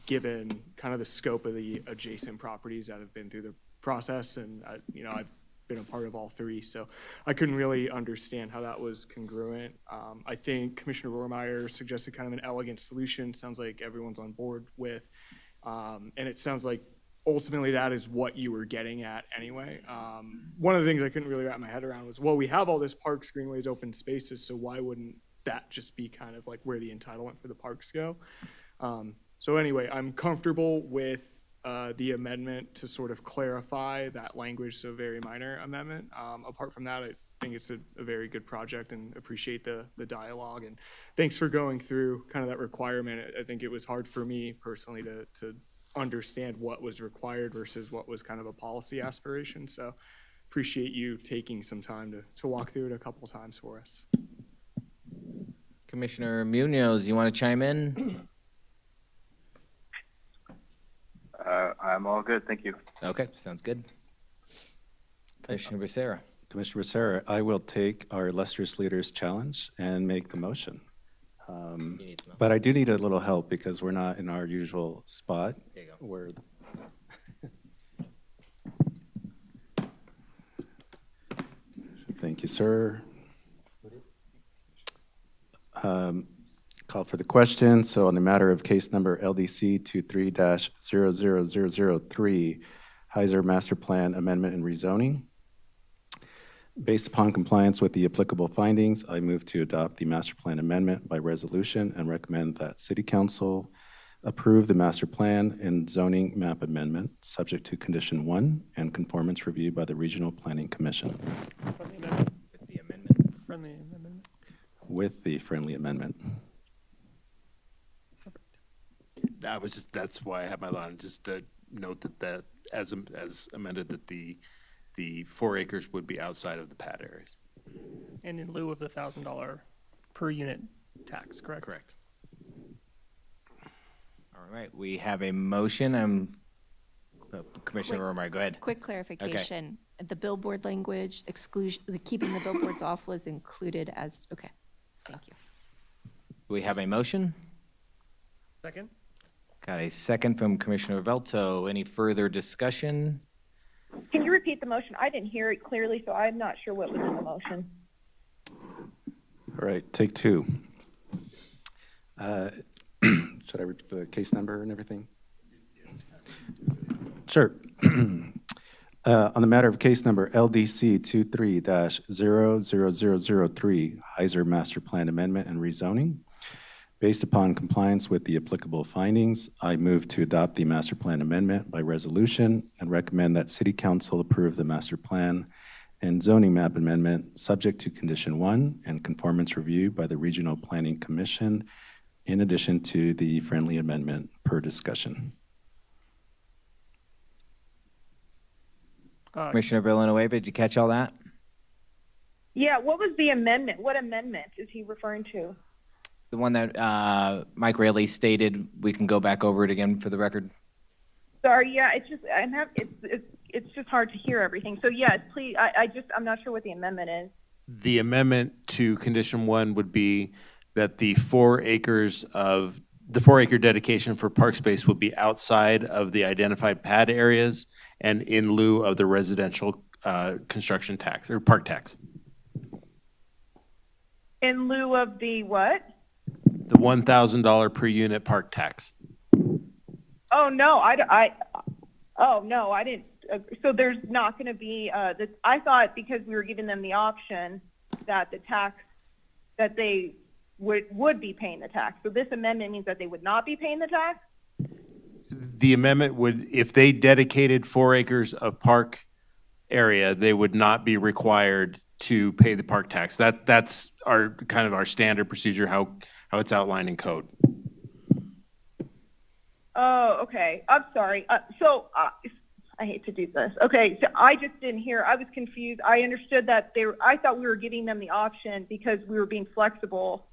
given kind of the scope of the adjacent properties that have been through the process. And I've been a part of all 3, so I couldn't really understand how that was congruent. I think Commissioner Rohrmeyer suggested kind of an elegant solution. Sounds like everyone's on board with, and it sounds like ultimately that is what you were getting at anyway. One of the things I couldn't really wrap my head around was, well, we have all this parks, greenways, open spaces, so why wouldn't that just be kind of like where the entitlement for the parks go? So anyway, I'm comfortable with the amendment to sort of clarify that language, so very minor amendment. Apart from that, I think it's a very good project and appreciate the dialogue. And thanks for going through kind of that requirement. I think it was hard for me personally to understand what was required versus what was kind of a policy aspiration. So appreciate you taking some time to walk through it a couple times for us. Commissioner Munoz, you want to chime in? I'm all good, thank you. Okay, sounds good. Commissioner Becerra. Commissioner Becerra, I will take our illustrious leaders challenge and make the motion. But I do need a little help because we're not in our usual spot. There you go. Where Thank you, sir. Call for the question. So on the matter of case number LDC 23-00003, Heiser Master Plan Amendment and Rezoning. Based upon compliance with the applicable findings, I move to adopt the master plan amendment by resolution and recommend that City Council approve the master plan and zoning map amendment, subject to condition 1 and conformance review by the Regional Planning Commission. Friendly amendment. With the amendment. Friendly amendment. With the friendly amendment. That's why I have my line, just to note that as amended, that the 4 acres would be outside of the pad areas. And in lieu of the $1,000 per unit tax, correct? Correct. All right, we have a motion. Commissioner Romar, go ahead. Quick clarification, the billboard language exclusion, keeping the billboards off was included as, okay, thank you. We have a motion. Second? Got a second from Commissioner Velto. Any further discussion? Can you repeat the motion? I didn't hear it clearly, so I'm not sure what was in the motion. All right, take 2. Should I repeat the case number and everything? Sure. On the matter of case number LDC 23-00003, Heiser Master Plan Amendment and Rezoning. Based upon compliance with the applicable findings, I move to adopt the master plan amendment by resolution and recommend that City Council approve the master plan and zoning map amendment, subject to condition 1 and conformance review by the Regional Planning Commission, in addition to the friendly amendment per discussion. Commissioner Villanueva, did you catch all that? Yeah, what was the amendment? What amendment is he referring to? The one that Mike Rayleigh stated. We can go back over it again for the record. Sorry, yeah, it's just it's just hard to hear everything. So yes, please, I'm not sure what the amendment is. The amendment to condition 1 would be that the 4 acre dedication for park space would be outside of the identified pad areas and in lieu of the residential construction tax or park tax. In lieu of the what? The $1,000 per unit park tax. Oh no, I didn't. So there's not going to be. I thought because we were giving them the option that the tax that they would be paying the tax. So this amendment means that they would not be paying the tax. The amendment would, if they dedicated 4 acres of park area, they would not be required to pay the park tax. That's our kind of our standard procedure, how it's outlined in code. Oh, okay. I'm sorry. I hate to do this. Okay, so I just didn't hear. I was confused. I understood that I thought we were giving them the option because we were being flexible.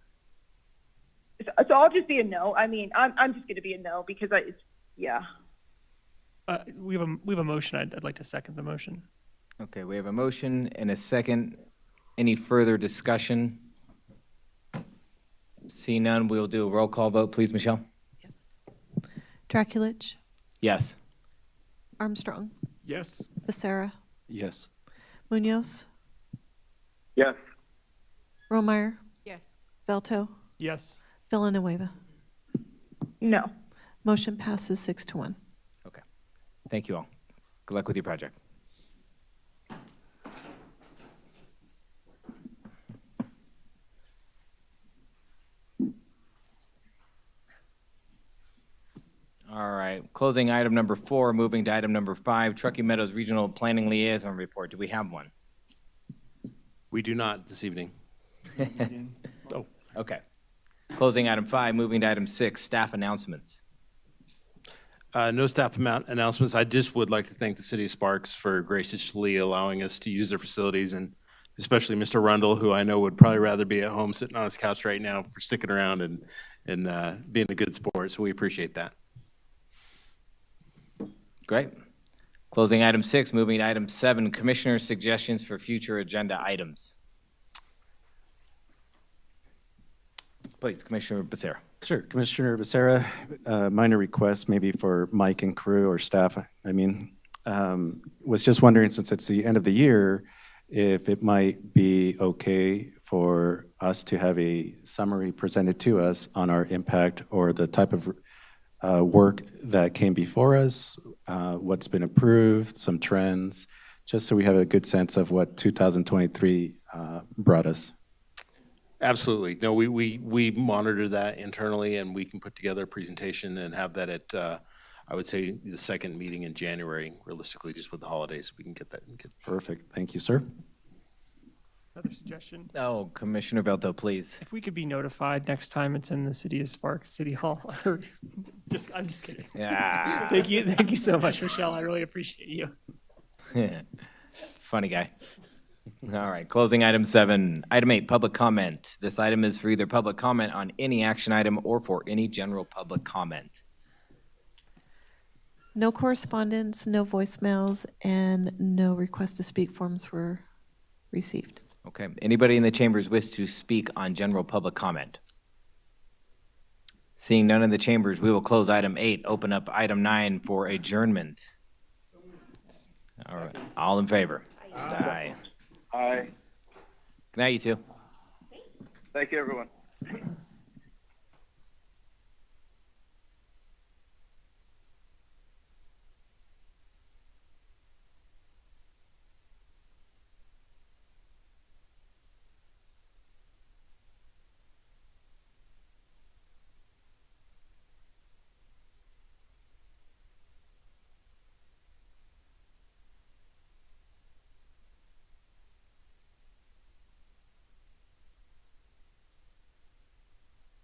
So I'll just be a no. I mean, I'm just going to be a no because yeah. We have a motion. I'd like to second the motion. Okay, we have a motion and a second. Any further discussion? See none, we'll do a roll call vote, please, Michelle. Yes. Draculich, Yes. Armstrong, Yes. Becerra, Yes. Munoz, Yes. Romeyer, Yes. Velto, Yes. Villanueva. No. Motion passes 6-1. Okay. Thank you all. Good luck with your project. All right, closing item number 4, moving to item number 5, Truckee Meadows Regional Planning Liaison Report. Do we have one? We do not this evening. Oh, okay. Closing item 5, moving to item 6, staff announcements. No staff announcements. I just would like to thank the city of Sparks for graciously allowing us to use their facilities, and especially Mr. Rundle, who I know would probably rather be at home sitting on his couch right now, for sticking around and being a good sport. So we appreciate that. Great. Closing item 6, moving to item 7, commissioner suggestions for future agenda items. Please, Commissioner Becerra. Sure, Commissioner Becerra, minor request maybe for Mike and crew or staff, was just wondering, since it's the end of the year, if it might be okay for us to have a summary presented to us on our impact or the type of work that came before us, what's been approved, some trends, just so we have a good sense of what 2023 brought us. Absolutely. No, we monitor that internally, and we can put together a presentation and have that at, I would say, the second meeting in January, realistically, just with the holidays, we can get that. Perfect. Thank you, sir. Another suggestion, Oh, Commissioner Belto, please. if we could be notified next time it's in the city of Sparks City Hall, or I'm just kidding. Yeah. Thank you so much, Michelle. I really appreciate you. Funny guy. All right, closing item 7. Item 8, public comment. This item is for either public comment on any action item or for any general public comment. No correspondence, no voicemails, and no request to speak forms were received. Okay, anybody in the chambers wish to speak on general public comment? Seeing none in the chambers, we will close item 8, open up item 9 for adjournment. All right, all in favor? Aye. Aye. Good night, you two. Thank you, everyone.